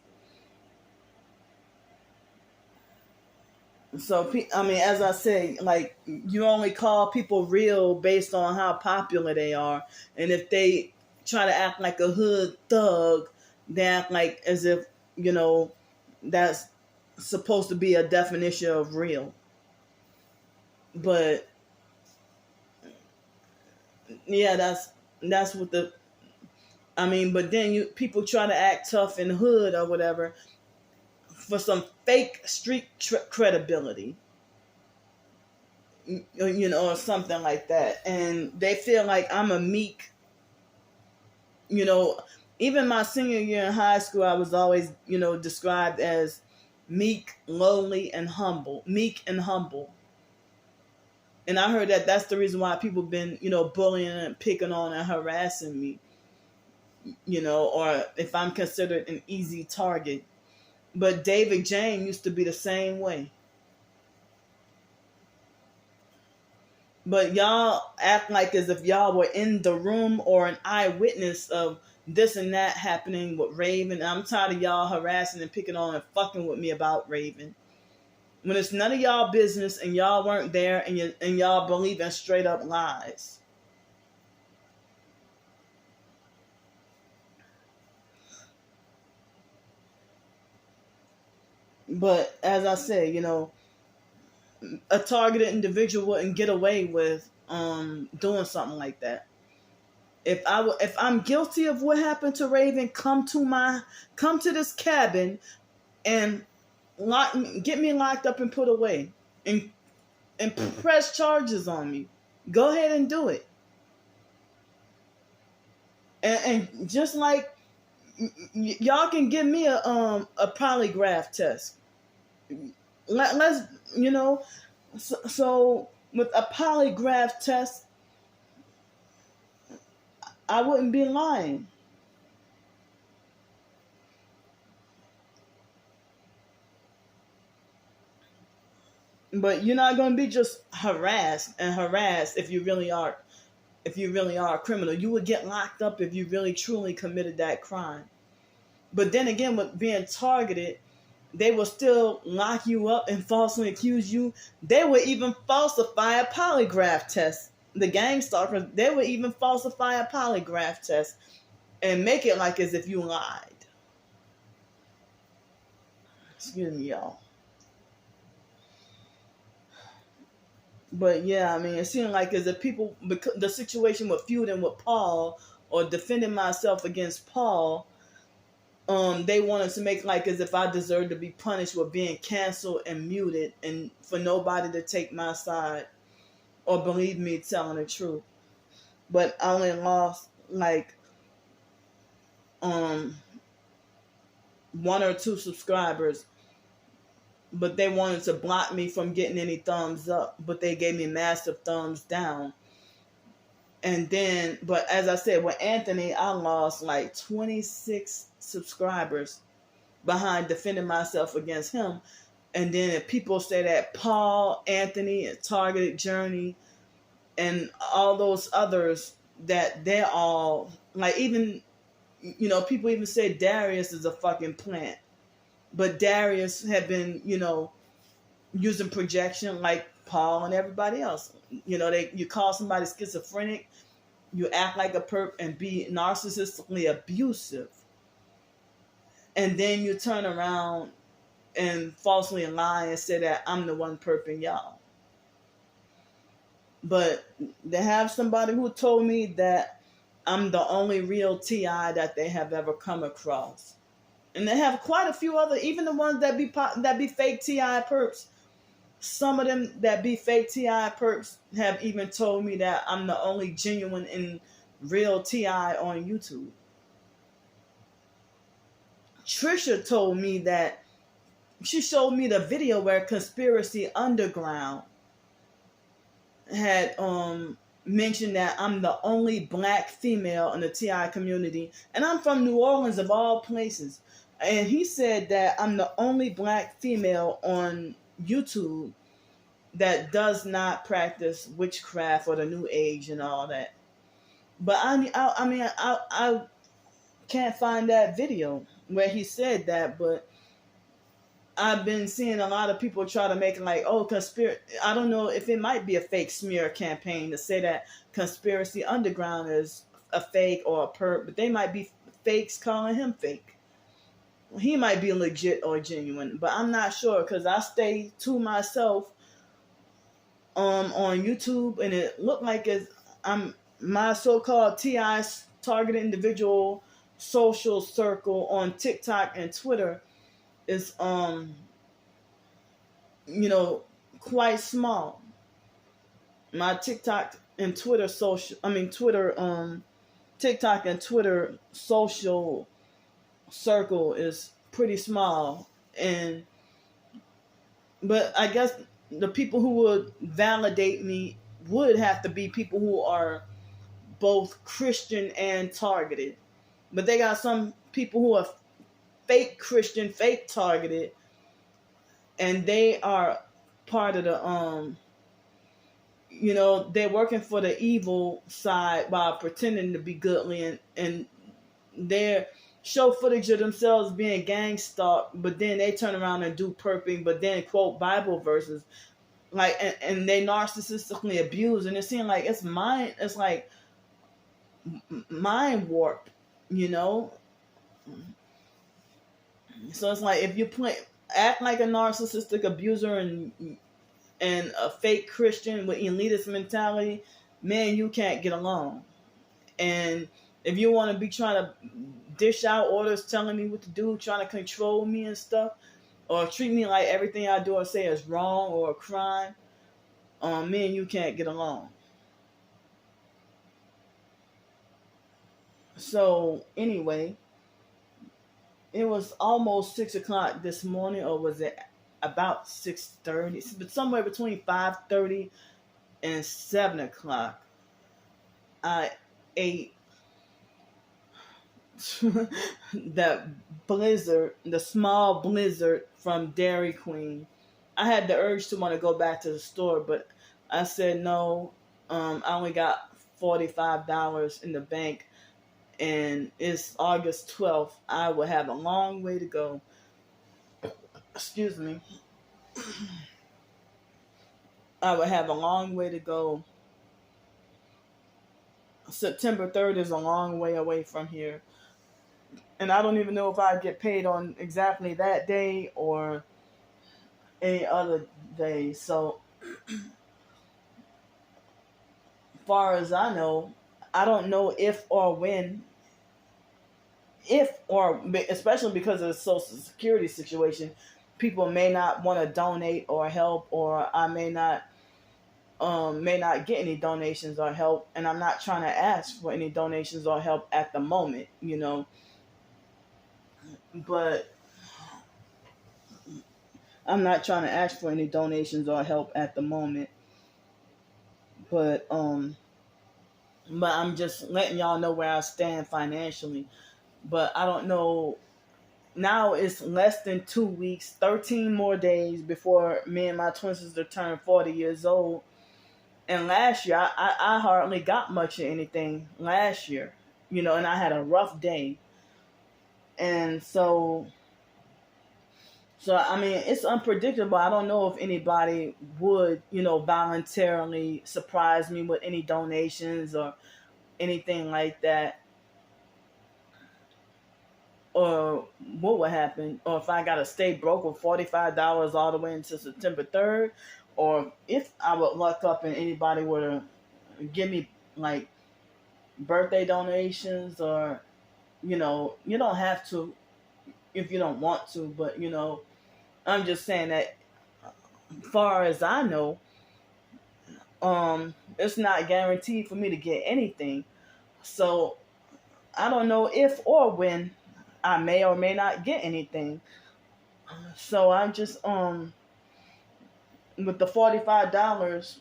So, I mean, as I say, like, you only call people real based on how popular they are. And if they try to act like a hood thug, they act like as if, that's supposed to be a definition of real. But, yeah, that's what but then people try to act tough in the hood or whatever for some fake street credibility. Or something like that. And they feel like I'm a meek, even my senior year in high school, I was always, described as meek, lowly, and humble. Meek and humble. And I heard that that's the reason why people been, bullying and picking on and harassing me, or if I'm considered an easy target. But David Jane used to be the same way. But y'all act like as if y'all were in the room or an eyewitness of this and that happening with Raven. I'm tired of y'all harassing and picking on and fucking with me about Raven. When it's none of y'all business and y'all weren't there and y'all believe in straight up lies. But as I say, a targeted individual wouldn't get away with doing something like that. If I'm guilty of what happened to Raven, come to this cabin and get me locked up and put away and press charges on me. Go ahead and do it. And just like y'all can give me a polygraph test. Let's so with a polygraph test, I wouldn't be lying. But you're not going to be just harassed if you really are a criminal. You would get locked up if you really truly committed that crime. But then again, with being targeted, they will still lock you up and falsely accuse you. They would even falsify a polygraph test. The gang stalkers, they would even falsify a polygraph test and make it like as if you lied. Excuse me, y'all. But yeah, I mean, it seemed like as if people, the situation with feuding with Paul or defending myself against Paul, they wanted to make like as if I deserved to be punished with being canceled and muted and for nobody to take my side or believe me telling the truth. But I only lost like 1 or 2 subscribers, but they wanted to block me from getting any thumbs up, but they gave me massive thumbs down. And then, but as I said, with Anthony, I lost like 26 subscribers behind defending myself against him. And then if people say that Paul, Anthony, and Targeted Journey, and all those others, that they're all, like even, people even say Darius is a fucking plant. But Darius had been, using projection like Paul and everybody else. You call somebody schizophrenic, you act like a perp and be narcissistically abusive. And then you turn around and falsely lie and say that I'm the one perping y'all. But they have somebody who told me that I'm the only real TI that they have ever come across. And they have quite a few other, even the ones that be fake TI perps. Some of them that be fake TI perks have even told me that I'm the only genuine and real TI on YouTube. Trisha told me that she showed me the video where Conspiracy Underground had mentioned that I'm the only black female in the TI community, and I'm from New Orleans of all places. And he said that I'm the only black female on YouTube that does not practice witchcraft or the New Age and all that. But I can't find that video where he said that. But I've been seeing a lot of people try to make it like, oh, conspiracy. I don't know if it might be a fake smear campaign to say that Conspiracy Underground is a fake or a perp, but they might be fakes calling him fake. He might be legit or genuine, but I'm not sure because I stay to myself on YouTube, and it looked like I'm my so-called TI targeted individual social circle on TikTok and Twitter is quite small. My TikTok and Twitter TikTok and Twitter social circle is pretty small, but I guess the people who would validate me would have to be people who are both Christian and targeted. But they got some people who are fake Christian, fake targeted, and they are part of the they're working for the evil side while pretending to be goodly, and they show footage of themselves being gang stalked, but then they turn around and do perping, but then quote Bible verses, like, and they narcissistically abuse, and it seems like it's like mind warp, So it's like if you act like a narcissistic abuser and a fake Christian with elitist mentality, man, you can't get along. And if you want to be trying to dish out orders, telling me what to do, trying to control me and stuff, or treat me like everything I do or say is wrong or a crime, me and you can't get along. So anyway, it was almost 6 o'clock this morning, or was it about 6:30? But somewhere between 5:30 and 7 o'clock, I ate that blizzard, the small blizzard from Dairy Queen. I had the urge to want to go back to the store, but I said no. I only got $45 in the bank, and it's August 12th. I will have a long way to go. Excuse me. I would have a long way to go. September 3rd is a long way away from here. And I don't even know if I get paid on exactly that day or any other day. So, far as I know, I don't know if or when, especially because of the Social Security situation, people may not want to donate or help, or I may not get any donations or help, and I'm not trying to ask for any donations or help at the moment, But I'm not trying to ask for any donations or help at the moment. But I'm just letting y'all know where I stand financially. But I don't know. Now it's less than 2 weeks, 13 more days before me and my twin sister turn 40 years old. And last year, I hardly got much of anything last year, and I had a rough day. And so I mean, it's unpredictable. I don't know if anybody would, voluntarily surprise me with any donations or anything like that. Or what would happen, or if I got to stay broke with $45 all the way until September 3rd, or if I would luck up and anybody were to give me, like, birthday donations, or, you don't have to if you don't want to, but, I'm just saying that far as I know, it's not guaranteed for me to get anything. So I don't know if or when I may or may not get anything. So I just with the $45,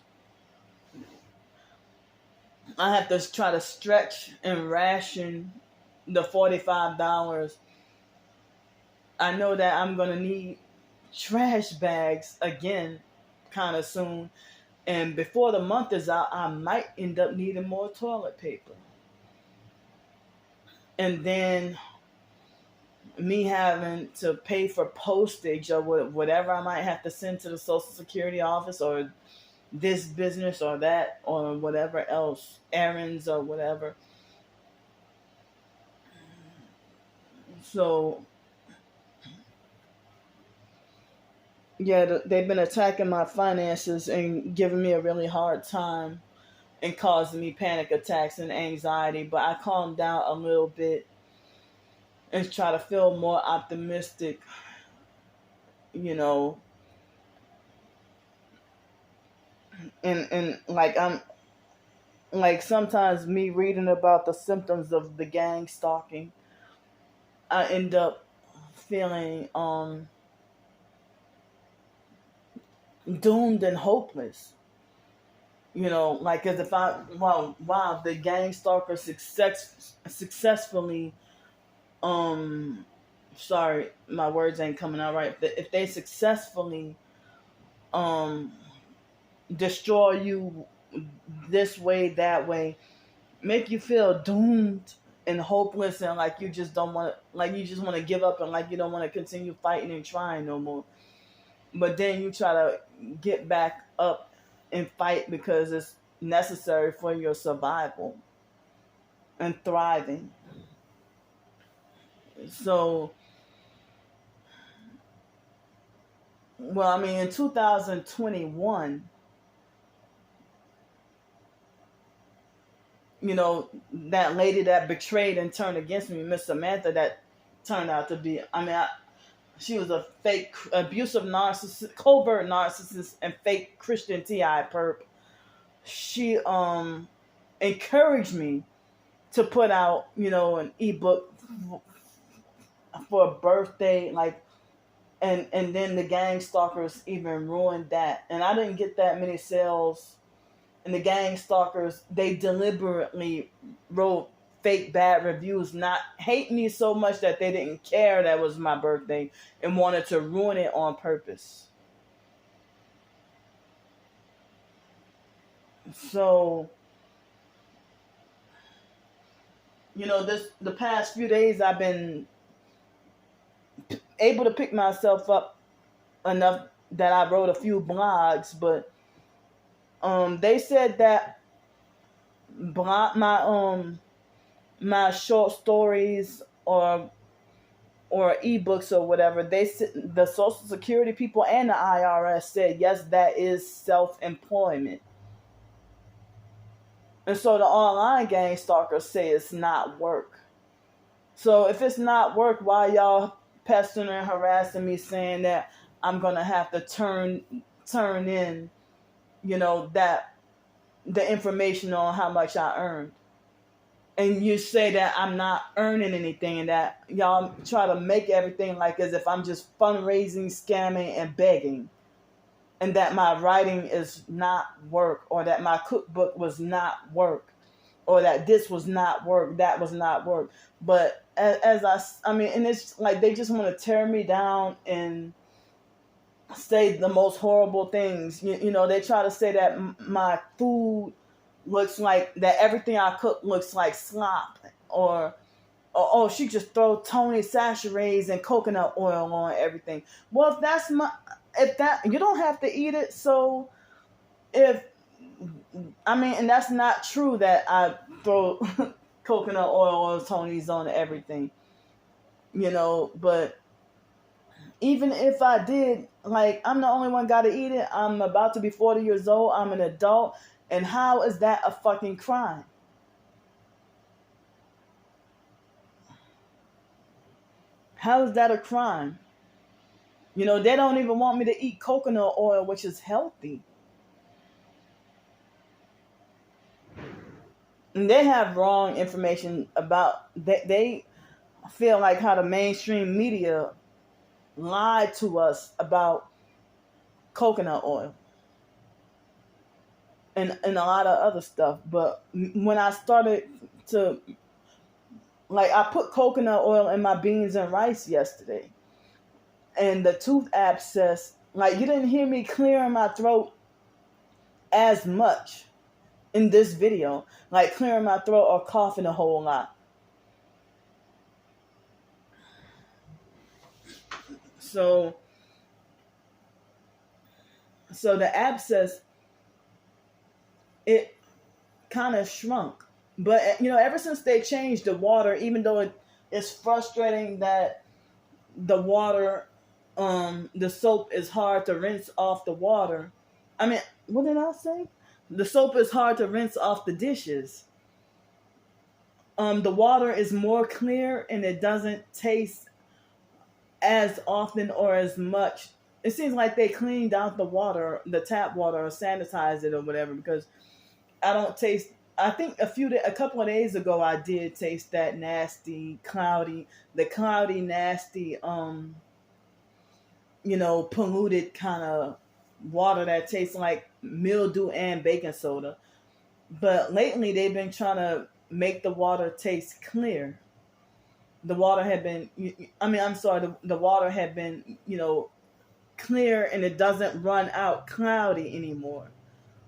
I have to try to stretch and ration the $45. I know that I'm gonna need trash bags again kind of soon, and before the month is out, I might end up needing more toilet paper. And then me having to pay for postage or whatever I might have to send to the Social Security office or this business or that or whatever else, errands or whatever. So, yeah, they've been attacking my finances and giving me a really hard time and causing me panic attacks and anxiety. But I calmed down a little bit and try to feel more optimistic, you know. And like I'm like sometimes me reading about the symptoms of the gang stalking, I end up feeling doomed and hopeless. You know, like as if I wow the gang stalker successfully um sorry my words ain't coming out right. If they successfully um destroy you this way that way, make you feel doomed and hopeless and like you just don't want to, like you just want to give up and like you don't want to continue fighting and trying no more. But then you try to get back up and fight because it's necessary for your survival and thriving. So, well, I mean, in 2021, you know, that lady that betrayed and turned against me, Miss Samantha, that turned out to be, she was a fake, abusive narcissist, covert narcissist, and fake Christian TI perp. She encouraged me to put out, you know, an ebook for a birthday, like, and then the gang stalkers even ruined that, and I didn't get that many sales. And the gang stalkers, they deliberately wrote fake bad reviews, not hate me so much that they didn't care that was my birthday and wanted to ruin it on purpose. So, you know, the past few days I've been able to pick myself up enough that I wrote a few blogs, but they said that my short stories or ebooks or whatever, the Social Security people and the IRS said yes, that is self-employment. And so the online gang stalkers say it's not work. So if it's not work, why y'all pestering and harassing me saying that I'm gonna have to turn in, you know, that the information on how much I earned? And you say that I'm not earning anything and that y'all try to make everything like as if I'm just fundraising, scamming, and begging. And that my writing is not work, or that my cookbook was not work, or that this was not work, that was not work. But I mean, and it's like they just want to tear me down and say the most horrible things. You know, they try to say that my food looks like, that everything I cook looks like slop, or oh, she just throw Tony Sachets and coconut oil on everything. Well, if that, you don't have to eat it. So if, I mean, and that's not true that I throw coconut oil or Tony's on everything, you know, but even if I did, like, I'm the only one got to eat it. I'm about to be 40 years old. I'm an adult. And how is that a fucking crime? How is that a crime? They don't even want me to eat coconut oil, which is healthy. And they have wrong information about they feel like how the mainstream media lied to us about coconut oil and a lot of other stuff. But when I started to, like, I put coconut oil in my beans and rice yesterday, and the tooth abscess, like, you didn't hear me clearing my throat as much in this video, like clearing my throat or coughing a whole lot. So the abscess, it kind of shrunk. But ever since they changed the water, even though it's frustrating that the water, the soap is hard to rinse off the water. I mean, what did I say? The soap is hard to rinse off the dishes. The water is more clear and it doesn't taste as often or as much. It seems like they cleaned out the water, the tap water, or sanitized it or whatever, because I don't taste. I think a couple of days ago I did taste that nasty, cloudy, nasty, polluted kind of water that tastes like mildew and baking soda. But lately they've been trying to make the water taste clear. The water had been, the water had been, clear, and it doesn't run out cloudy anymore.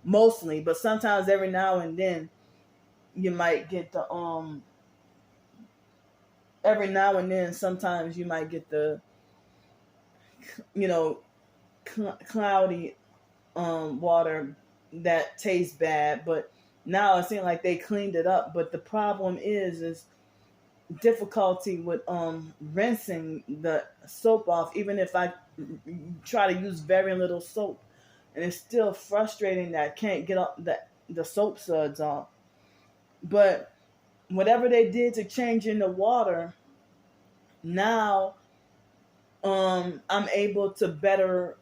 Mostly, but sometimes every now and then you might get the sometimes you might get the cloudy water that tastes bad. But now it seems like they cleaned it up. But the problem is difficulty with rinsing the soap off, even if I try to use very little soap, and it's still frustrating that I can't get up the soap suds off. But whatever they did to change in the water, now I'm able to better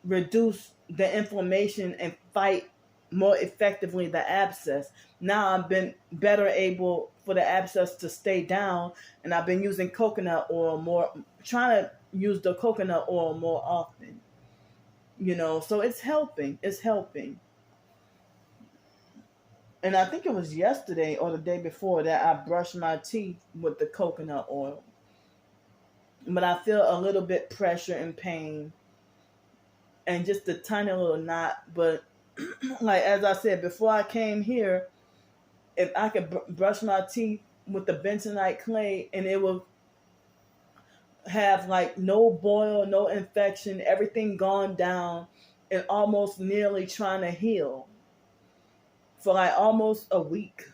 reduce the inflammation and fight more effectively the abscess. Now I've been better able for the abscess to stay down, and I've been using coconut oil more, trying to use the coconut oil more often. So it's helping. And I think it was yesterday or the day before that I brushed my teeth with the coconut oil. But I feel a little bit pressure and pain and just a tiny little knot. But like, as I said, before I came here, if I could brush my teeth with the bentonite clay, and it will have like no boil, no infection, everything gone down, and almost nearly trying to heal for like almost a week.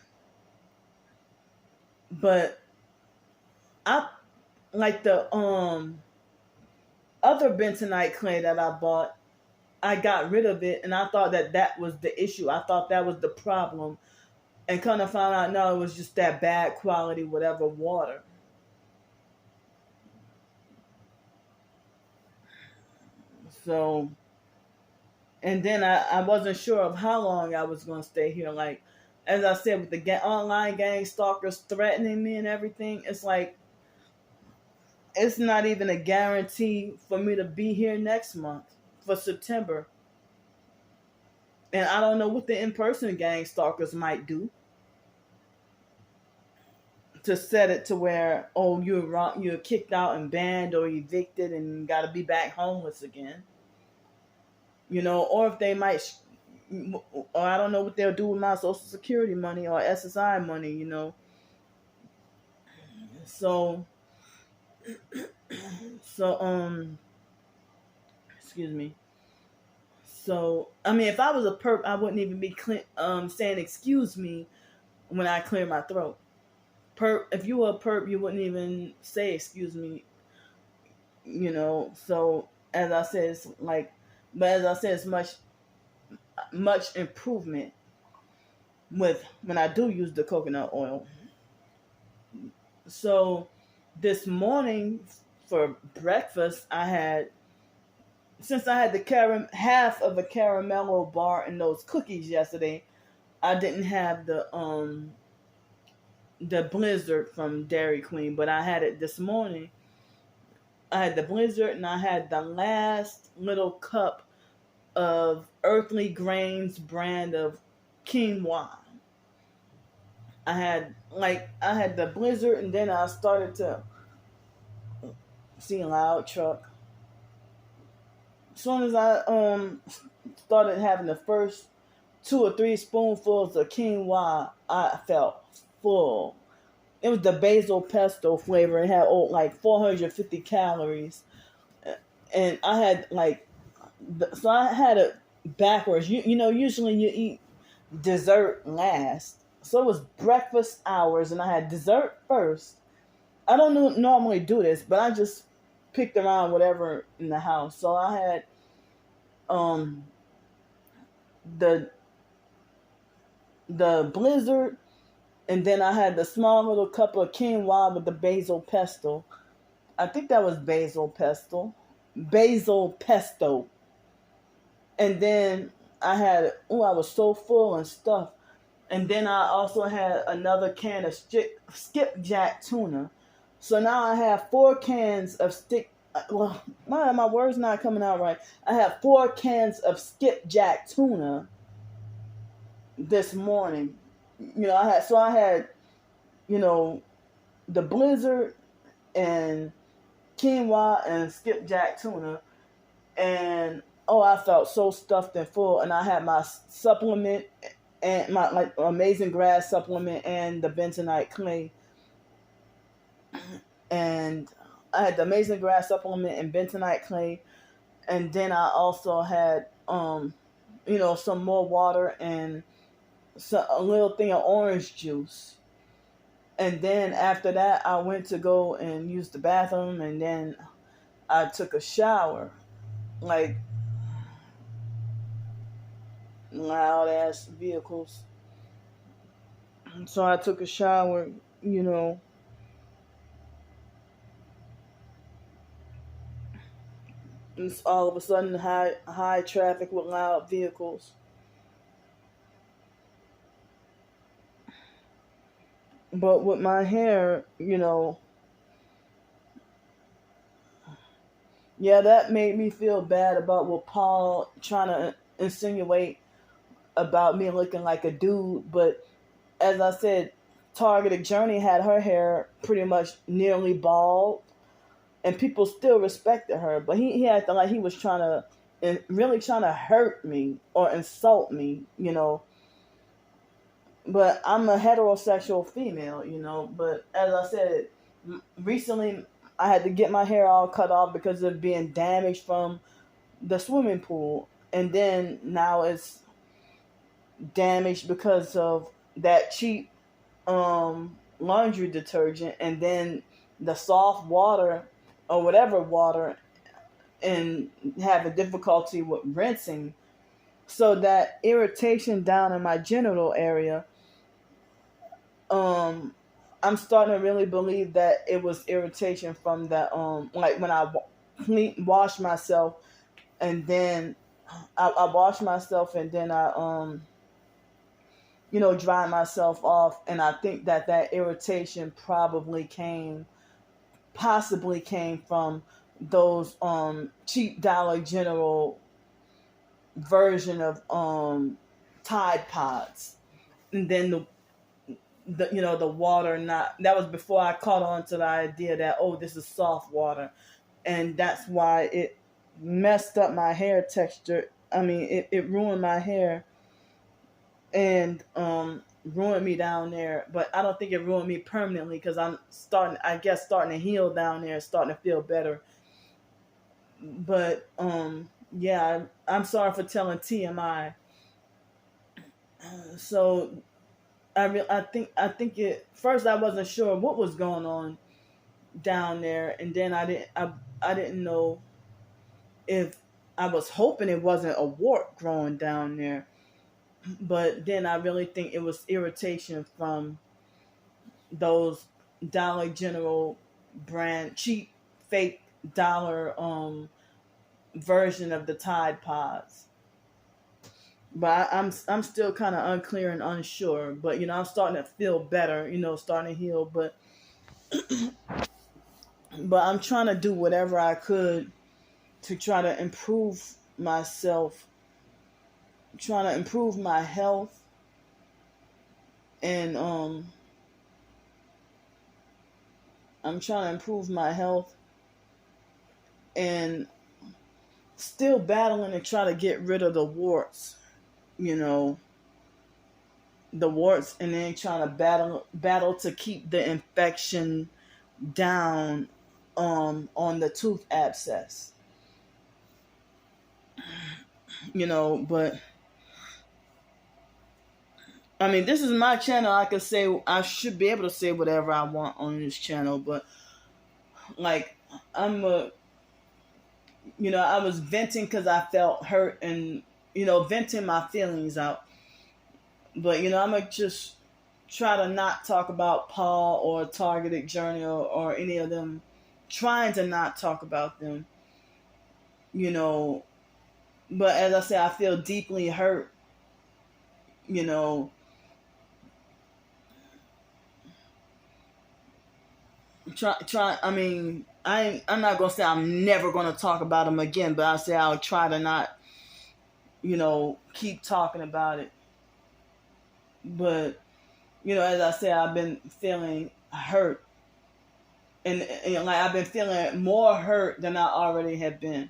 But I like the other bentonite clay that I bought, I got rid of it, and I thought that was the issue. I thought that was the problem, and kind of found out, no, it was just that bad quality whatever water. So, and then I wasn't sure of how long I was going to stay here. Like, as I said, with the online gang stalkers threatening me and everything, it's like, it's not even a guarantee for me to be here next month for September. And I don't know what the in-person gang stalkers might do to set it to where, oh, you're kicked out and banned or evicted and got to be back homeless again. Or if they might, or I don't know what they'll do with my Social Security money or SSI money, So, excuse me. So, if I was a perp, I wouldn't even be saying excuse me when I clear my throat. If you were a perp, you wouldn't even say excuse me. So as I said, it's much improvement with when I do use the coconut oil. So this morning for breakfast, I had since I had the half of a caramello bar and those cookies yesterday, I didn't have the Blizzard from Dairy Queen, but I had it this morning. I had the Blizzard and I had the last little cup of Earthly Grains brand of quinoa. I had the Blizzard and then I started to see a loud truck. As soon as I started having the first 2 or 3 spoonfuls of quinoa, I felt full. It was the basil pesto flavor. It had like 450 calories, and I had so I had it backwards. You know, usually you eat dessert last, so it was breakfast hours, and I had dessert first. I don't normally do this, but I just picked around whatever in the house. So I had um the Blizzard, and then I had the small little cup of quinoa with the basil pesto. I think that was basil pesto. Basil pesto. And then I had, I was so full and stuffed. And then I also had another can of skipjack tuna. So now I have 4 cans of my words not coming out right. I have 4 cans of skipjack tuna this morning. I had, the Blizzard and quinoa and skipjack tuna, and I felt so stuffed and full. And I had my supplement and my amazing grass supplement and the bentonite clay, and I had the amazing grass supplement and bentonite clay, and then I also had some more water and a little thing of orange juice. And then after that, I went to go and use the bathroom, and then I took a shower. Like loud ass vehicles. So I took a shower, It's all of a sudden high traffic with loud vehicles. But with my hair, yeah, that made me feel bad about what Paul trying to insinuate about me looking like a dude. But as I said, Targeted Journey had her hair pretty much nearly bald, and people still respected her. But he acted like he was really trying to hurt me or insult me, But I'm a heterosexual female, But as I said, recently I had to get my hair all cut off because of being damaged from the swimming pool. And then now it's damaged because of that cheap laundry detergent, and then the soft water or whatever water, and having difficulty with rinsing. So that irritation down in my genital area, I'm starting to really believe that it was irritation from that, like when I wash myself, and then I wash myself, and then I, dry myself off, and I think that irritation possibly came from those cheap Dollar General version of Tide Pods, and then the water, not that was before I caught on to the idea that this is soft water, and that's why it messed up my hair texture. I mean, it ruined my hair and ruined me down there, but I don't think it ruined me permanently, because I'm starting to heal down there, starting to feel better. But yeah, I'm sorry for telling TMI. So I think it first I wasn't sure what was going on down there, and then I didn't know if I was hoping it wasn't a wart growing down there, but then I really think it was irritation from those Dollar General brand cheap fake dollar version of the Tide Pods. But I'm still kind of unclear and unsure. But I'm starting to feel better. Starting to heal. But I'm trying to do whatever I could to try to improve myself, trying to improve my health, and I'm trying to improve my health and still battling to try to get rid of the warts, the warts, and then trying to battle to keep the infection down on the tooth abscess. But I mean, this is my channel. I should be able to say whatever I want on this channel, but like I was venting because I felt hurt and venting my feelings out. But I'm gonna just try to not talk about Paul or Targeted Journey or any of them. Trying to not talk about them. But as I said, I feel deeply hurt. I mean, I'm not gonna say I'm never gonna talk about them again, but I say I'll try to not, keep talking about it. But as I said, I've been feeling hurt, and like I've been feeling more hurt than I already have been.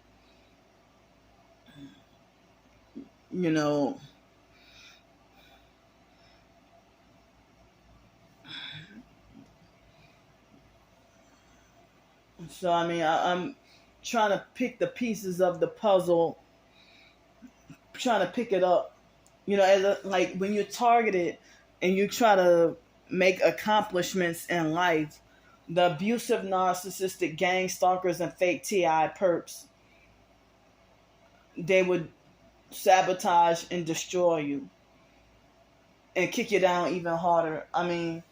So I mean, I'm trying to pick the pieces of the puzzle, trying to pick it up. Like when you're targeted and you try to make accomplishments in life, the abusive, narcissistic gang stalkers and fake TI perps, they would sabotage and destroy you and kick you down even harder. I mean,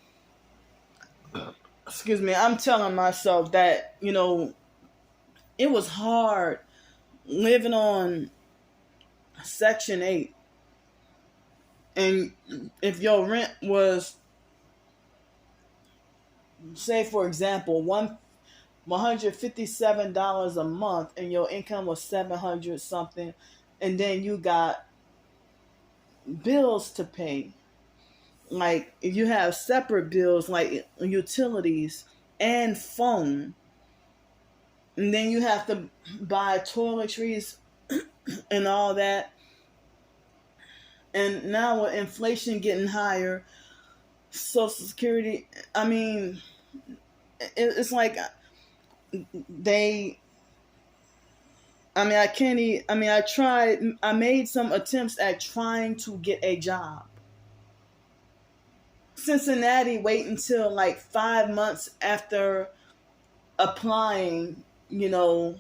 excuse me, I'm telling myself that, it was hard living on Section 8. And if your rent was, say for example, $157 a month and your income was $700 something, and then you got bills to pay. Like if you have separate bills like utilities and phone, and then you have to buy toiletries and all that. And now with inflation getting higher, Social Security, I mean, it's like I made some attempts at trying to get a job. Cincinnati wait until like 5 months after applying, to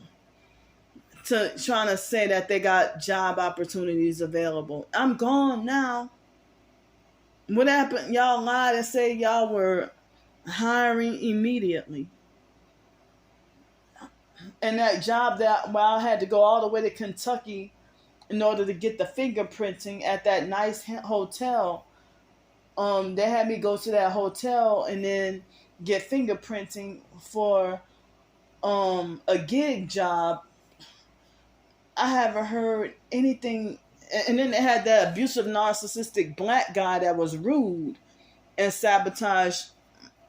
trying to say that they got job opportunities available. I'm gone now. What happened? Y'all lied and said y'all were hiring immediately. And that job where I had to go all the way to Kentucky in order to get the fingerprinting at that nice hotel, they had me go to that hotel and then get fingerprinting for a gig job. I haven't heard anything. And then they had that abusive, narcissistic black guy that was rude and sabotaged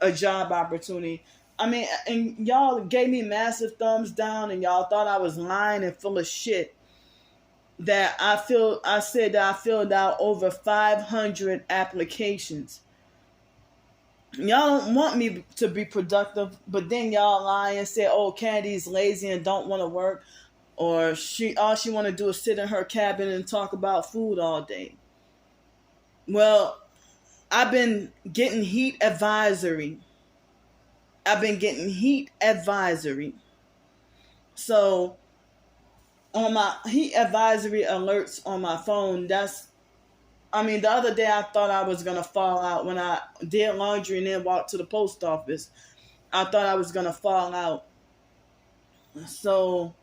a job opportunity. I mean, and y'all gave me massive thumbs down, and y'all thought I was lying and full of shit. That I said that I filled out over 500 applications. Y'all don't want me to be productive, but then y'all lie and say, "Oh, Candy's lazy and don't want to work." Or all she want to do is sit in her cabin and talk about food all day. Well, I've been getting heat advisory. So on my heat advisory alerts on my phone, the other day I thought I was going to fall out when I did laundry and then walked to the post office. I thought I was going to fall out. So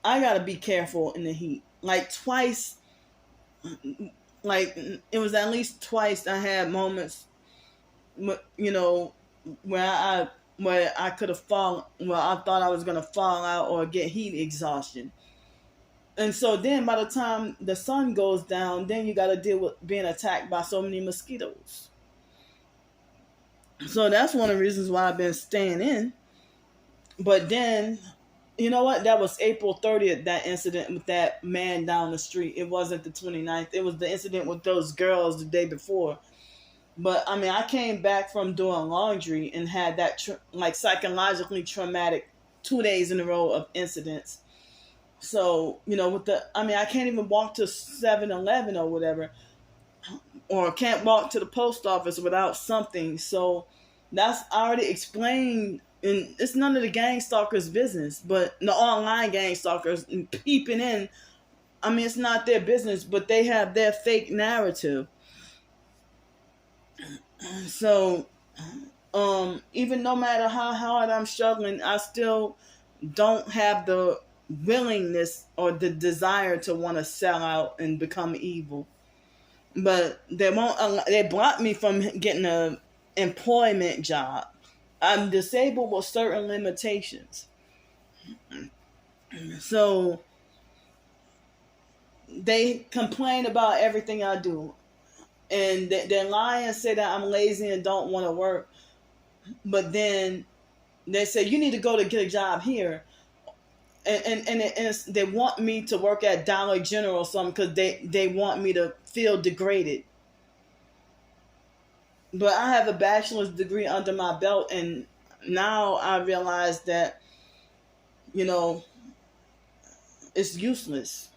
I gotta be careful in the heat. Like twice, like it was at least twice I had moments, you know, where I could have fallen, well, I thought I was gonna fall out or get heat exhaustion. And so then by the time the sun goes down, then you got to deal with being attacked by so many mosquitoes. So that's one of the reasons why I've been staying in. But then, you know what? That was April 30th, that incident with that man down the street. It wasn't the 29th. It was the incident with those girls the day before. But I mean, I came back from doing laundry and had that like psychologically traumatic 2 days in a row of incidents. So, you know, I can't even walk to 7-Eleven or whatever, or can't walk to the post office without something. So I already explained, and it's none of the gang stalkers' business, but the online gang stalkers peeping in, I mean, it's not their business, but they have their fake narrative. So, even no matter how hard I'm struggling, I still don't have the willingness or the desire to want to sell out and become evil. But they blocked me from getting a employment job. I'm disabled with certain limitations. So they complain about everything I do. And they're lying and say that I'm lazy and don't want to work. But then they say, you need to go to get a job here. And they want me to work at Dollar General or something because they want me to feel degraded. But I have a bachelor's degree under my belt, and now I realize that, you know, it's useless.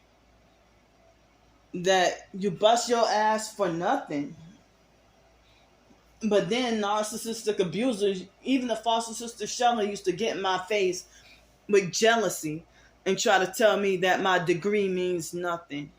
That you bust your ass for nothing. But then narcissistic abusers, even the foster sister Shelley used to get in my face with jealousy and try to tell me that my degree means nothing.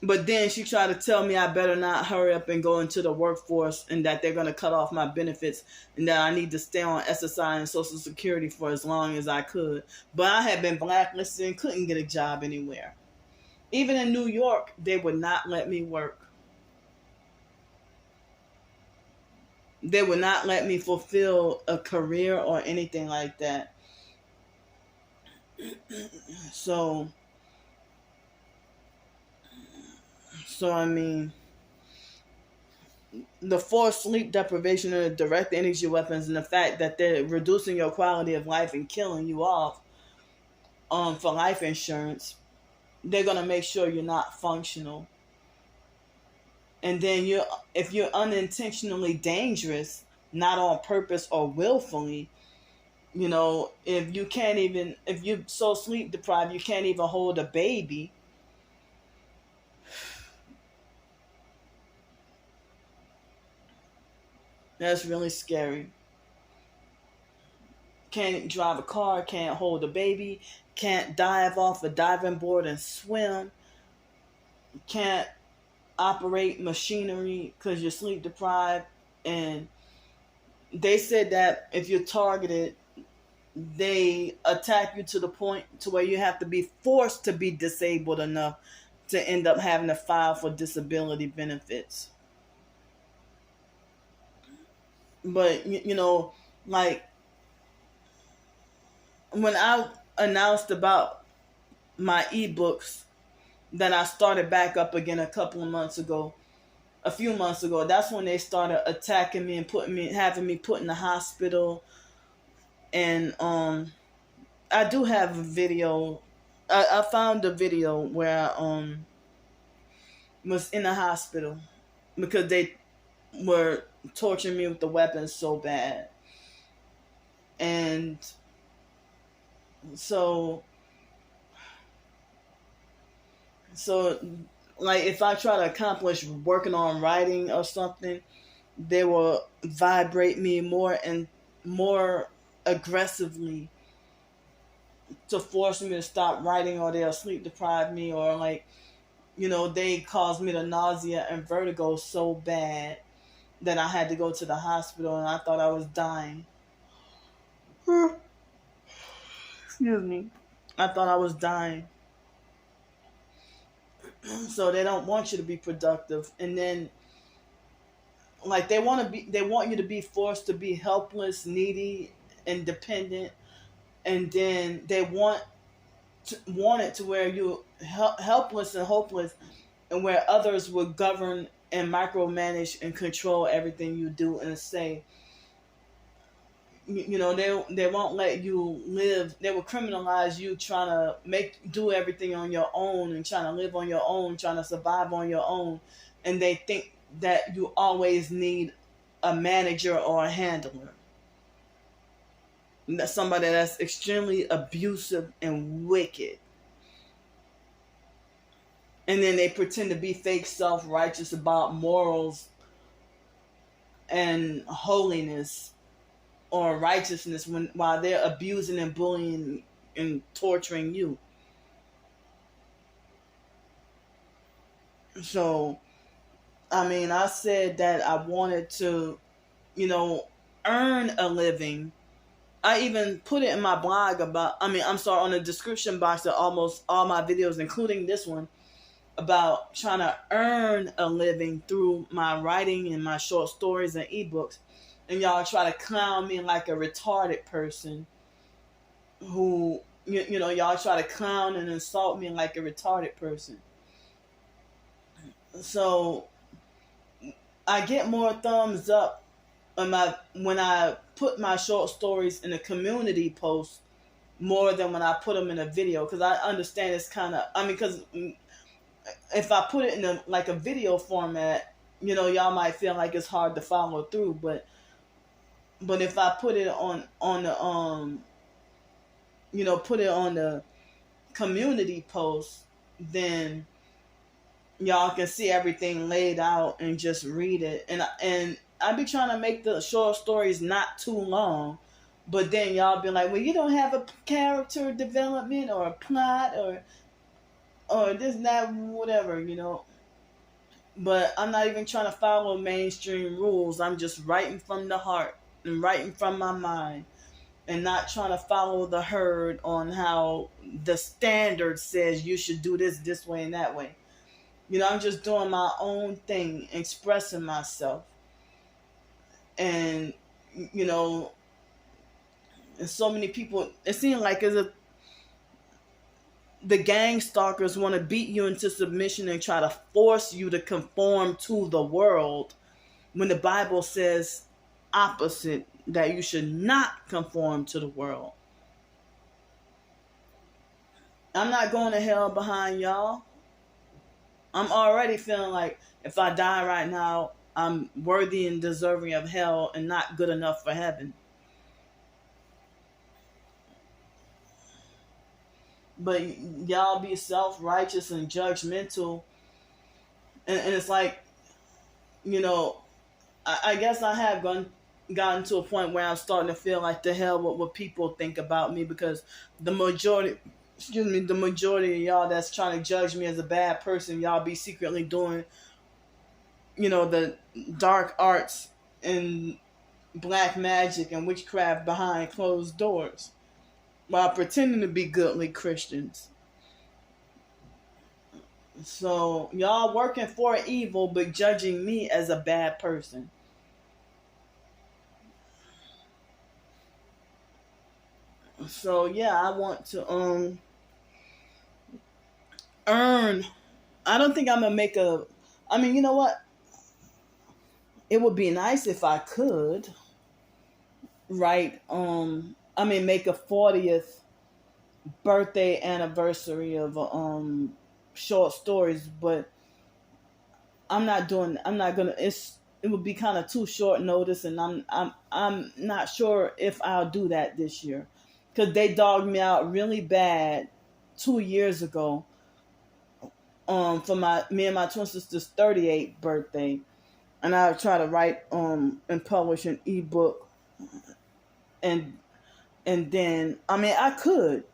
But then she tried to tell me I better not hurry up and go into the workforce and that they're going to cut off my benefits and that I need to stay on SSI and Social Security for as long as I could. But I had been blacklisted and couldn't get a job anywhere. Even in New York, they would not let me work. They would not let me fulfill a career or anything like that. So I mean, the forced sleep deprivation and the direct energy weapons and the fact that they're reducing your quality of life and killing you off for life insurance, they're going to make sure you're not functional. And then if you're unintentionally dangerous, not on purpose or willfully, you know, if you're so sleep deprived you can't even hold a baby, that's really scary. Can't drive a car, can't hold a baby, can't dive off a diving board and swim, can't operate machinery because you're sleep deprived. And they said that if you're targeted, they attack you to the point to where you have to be forced to be disabled enough to end up having to file for disability benefits. But, you know, like when I announced about my ebooks that I started back up again a few months ago, that's when they started attacking me and having me put in the hospital. And I do have a video. I found a video where I was in the hospital because they were torturing me with the weapons so bad. And so like if I try to accomplish working on writing or something, they will vibrate me more and more aggressively to force me to stop writing, or they'll sleep deprive me, or like, you know, they caused me the nausea and vertigo so bad that I had to go to the hospital and I thought I was dying. Excuse me. I thought I was dying. So they don't want you to be productive, and then like they want you to be forced to be helpless, needy, and dependent, and then they want it to where you helpless and hopeless, and where others will govern and micromanage and control everything you do and say. You know, they won't let you live. They will criminalize you trying to do everything on your own and trying to live on your own, trying to survive on your own, and they think that you always need a manager or a handler. That's somebody that's extremely abusive and wicked. And then they pretend to be fake self-righteous about morals and holiness or righteousness while they're abusing and bullying and torturing you. So, I mean, I said that I wanted to, earn a living. I even put it in my blog on the description box of almost all my videos, including this one, about trying to earn a living through my writing and my short stories and ebooks. And y'all try to clown me like a retarded person who, y'all try to clown and insult me like a retarded person. So I get more thumbs up when I put my short stories in a community post more than when I put them in a video, because I understand it's kind of, because if I put it in a video format, y'all might feel like it's hard to follow through, but if I put it on the community post, then y'all can see everything laid out and just read it. And I be trying to make the short stories not too long, but then y'all be like, well, you don't have a character development or a plot or this, that, whatever, But I'm not even trying to follow mainstream rules. I'm just writing from the heart and writing from my mind, and not trying to follow the herd on how the standard says you should do this way and that way. I'm just doing my own thing, expressing myself. And, and so many people, it seems like the gang stalkers want to beat you into submission and try to force you to conform to the world, when the Bible says opposite, that you should not conform to the world. I'm not going to hell behind y'all. I'm already feeling like if I die right now, I'm worthy and deserving of hell and not good enough for heaven. But y'all be self-righteous and judgmental. And it's like, I guess I have gotten to a point where I'm starting to feel like the hell what people think about me, because the majority of y'all that's trying to judge me as a bad person, y'all be secretly doing, the dark arts and black magic and witchcraft behind closed doors while pretending to be goodly Christians. So y'all working for evil but judging me as a bad person. So yeah, I want to earn. I don't think I'm gonna make you know what? It would be nice if I could write make a 40th birthday anniversary of short stories, but I'm not gonna. It would be kind of too short notice, and I'm not sure if I'll do that this year, because they dogged me out really bad 2 years ago for me and my twin sister's 38th birthday, and I try to write and publish an ebook, and then I could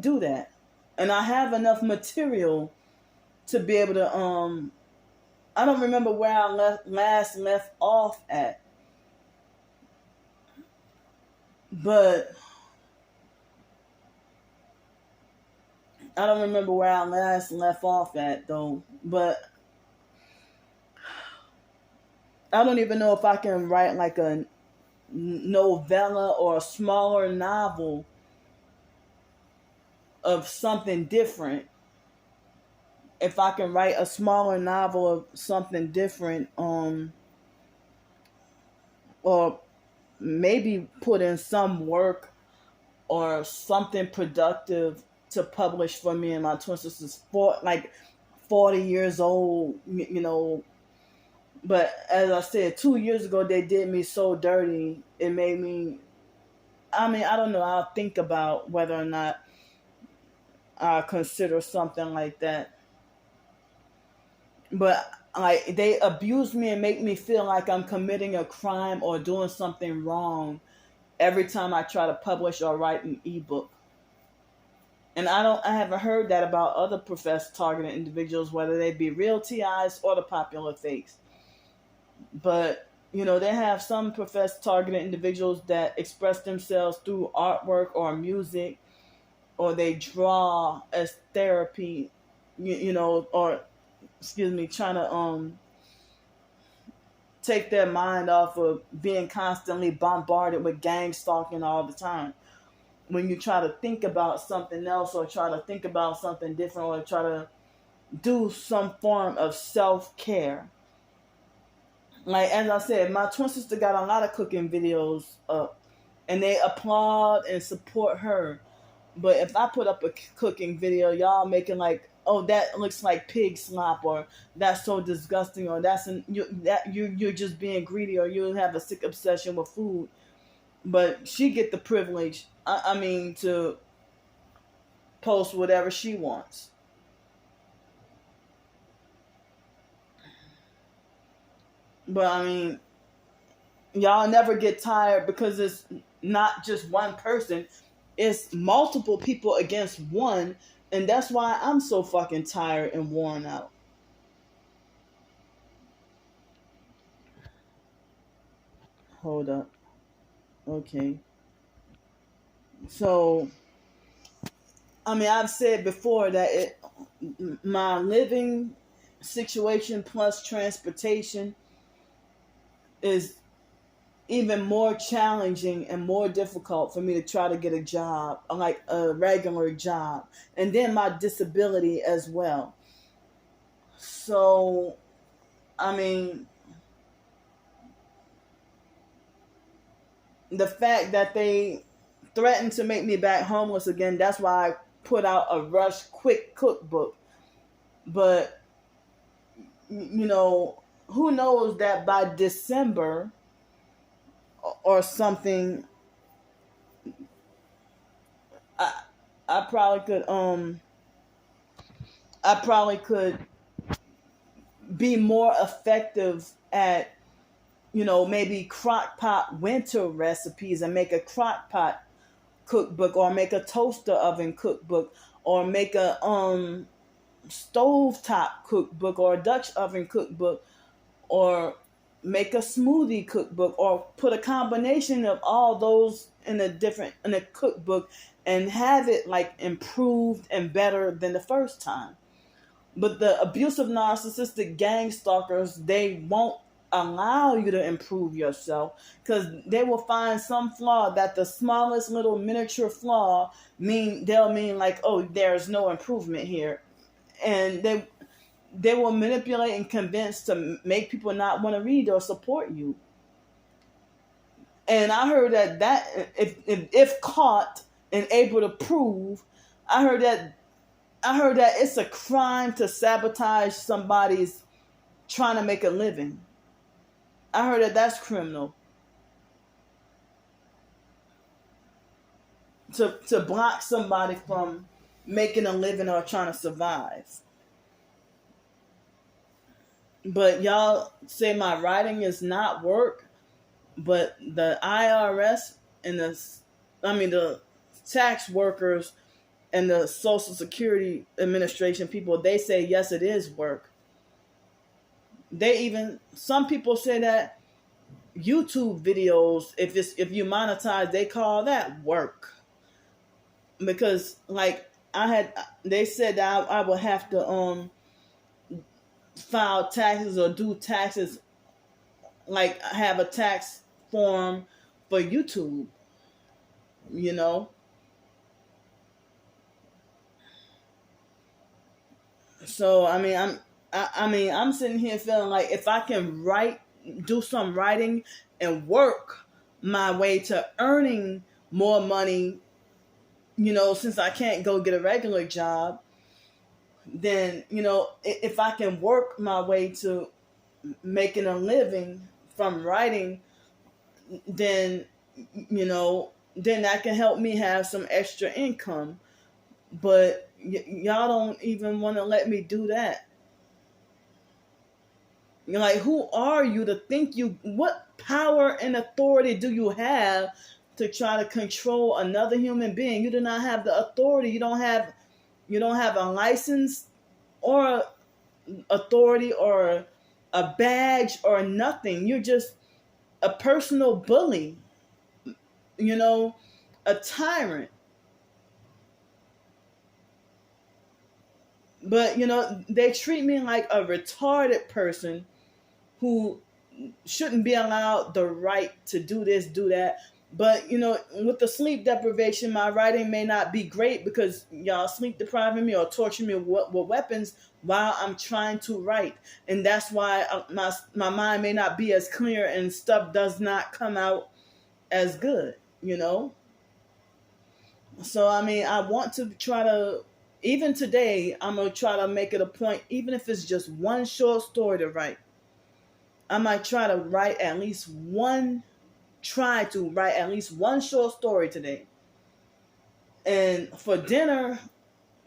do that, and I have enough material to be able to I don't remember where I last left off at, but I don't remember where I last left off at though, but I don't even know if I can write like a novella or a smaller novel of something different. If I can write a smaller novel of something different, or maybe put in some work or something productive to publish for me and my twin sisters for like 40 years old, you know. But as I said, 2 years ago they did me so dirty. It made me. I mean, I don't know. I'll think about whether or not I consider something like that. But like they abuse me and make me feel like I'm committing a crime or doing something wrong every time I try to publish or write an ebook. And I haven't heard that about other professed targeted individuals, whether they be real TIs or the popular fakes. But you know, they have some professed targeted individuals that express themselves through artwork or music, or they draw as therapy, you know, or excuse me, trying to take their mind off of being constantly bombarded with gang stalking all the time. When you try to think about something else or try to think about something different or try to do some form of self-care. Like, as I said, my twin sister got a lot of cooking videos up and they applaud and support her. But if I put up a cooking video, y'all making like, oh, that looks like pig slop, or that's so disgusting, or you're just being greedy, or you have a sick obsession with food. But she get the privilege, I mean, to post whatever she wants. But I mean, y'all never get tired because it's not just one person. It's multiple people against one. And that's why I'm so fucking tired and worn out. Hold up. Okay. So, I mean, I've said before that my living situation plus transportation is even more challenging and more difficult for me to try to get a job, like a regular job, and then my disability as well. So, I mean, the fact that they threatened to make me back homeless again, that's why I put out a rush quick cookbook. But, you know, who knows that by December or something, I probably could be more effective at, you know, maybe crock pot winter recipes and make a crock pot cookbook, or make a toaster oven cookbook, or make a stovetop cookbook, or a Dutch oven cookbook, or make a smoothie cookbook, or put a combination of all those in a cookbook and have it like improved and better than the first time. But the abusive narcissistic gang stalkers, they won't allow you to improve yourself, because they will find some flaw, that the smallest little miniature flaw they'll mean like, oh, there's no improvement here. And they will manipulate and convince to make people not want to read or support you. And I heard that if caught and able to prove, I heard that it's a crime to sabotage somebody's trying to make a living. I heard that that's criminal. To block somebody from making a living or trying to survive. But y'all say my writing is not work, but the IRS and the tax workers and the Social Security Administration people, they say yes, it is work. Some people say that YouTube videos, if you monetize, they call that work. Because like they said that I would have to file taxes or do taxes, like have a tax form for YouTube, you know. So I'm sitting here feeling like if I can do some writing and work my way to earning more money, since I can't go get a regular job, then if I can work my way to making a living from writing, then then that can help me have some extra income. But y'all don't even want to let me do that. You're like, who are you to think what power and authority do you have to try to control another human being? You do not have the authority. You don't have a license or authority or a badge or nothing. You're just a personal bully, a tyrant. But they treat me like a retarded person who shouldn't be allowed the right to do this, do that. But with the sleep deprivation, my writing may not be great because y'all sleep depriving me or torturing me with weapons while I'm trying to write, and that's why my mind may not be as clear and stuff does not come out as good. So I want to try to. Even today, I'm gonna try to make it a point, even if it's just one short story to write. I might try to write at least one short story today. And for dinner,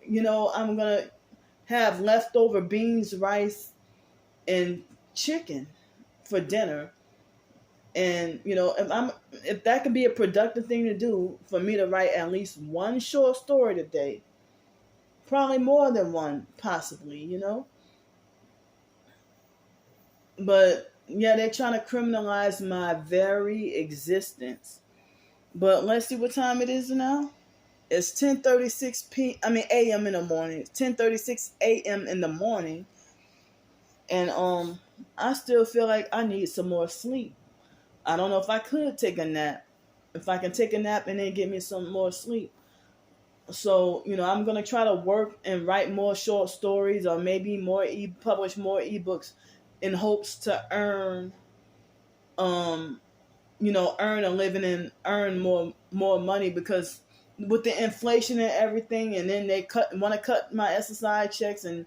I'm going to have leftover beans, rice, and chicken for dinner. And, if that could be a productive thing to do for me to write at least one short story today, probably more than one, possibly, But yeah, they're trying to criminalize my very existence. But let's see what time it is now. It's 10:36 a.m. in the morning. It's 10:36 a.m. in the morning, and I still feel like I need some more sleep. I don't know if I could take a nap. If I can take a nap and then get me some more sleep. So I'm gonna try to work and write more short stories, or maybe publish more ebooks, in hopes to earn earn a living and earn more money, because with the inflation and everything, and then they want to cut my SSI checks, and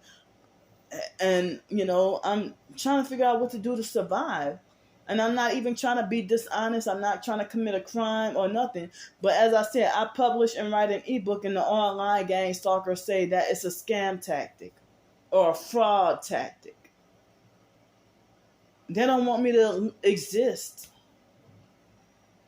I'm trying to figure out what to do to survive. And I'm not even trying to be dishonest. I'm not trying to commit a crime or nothing. But as I said, I publish and write an ebook, and the online gang stalkers say that it's a scam tactic or a fraud tactic. They don't want me to exist.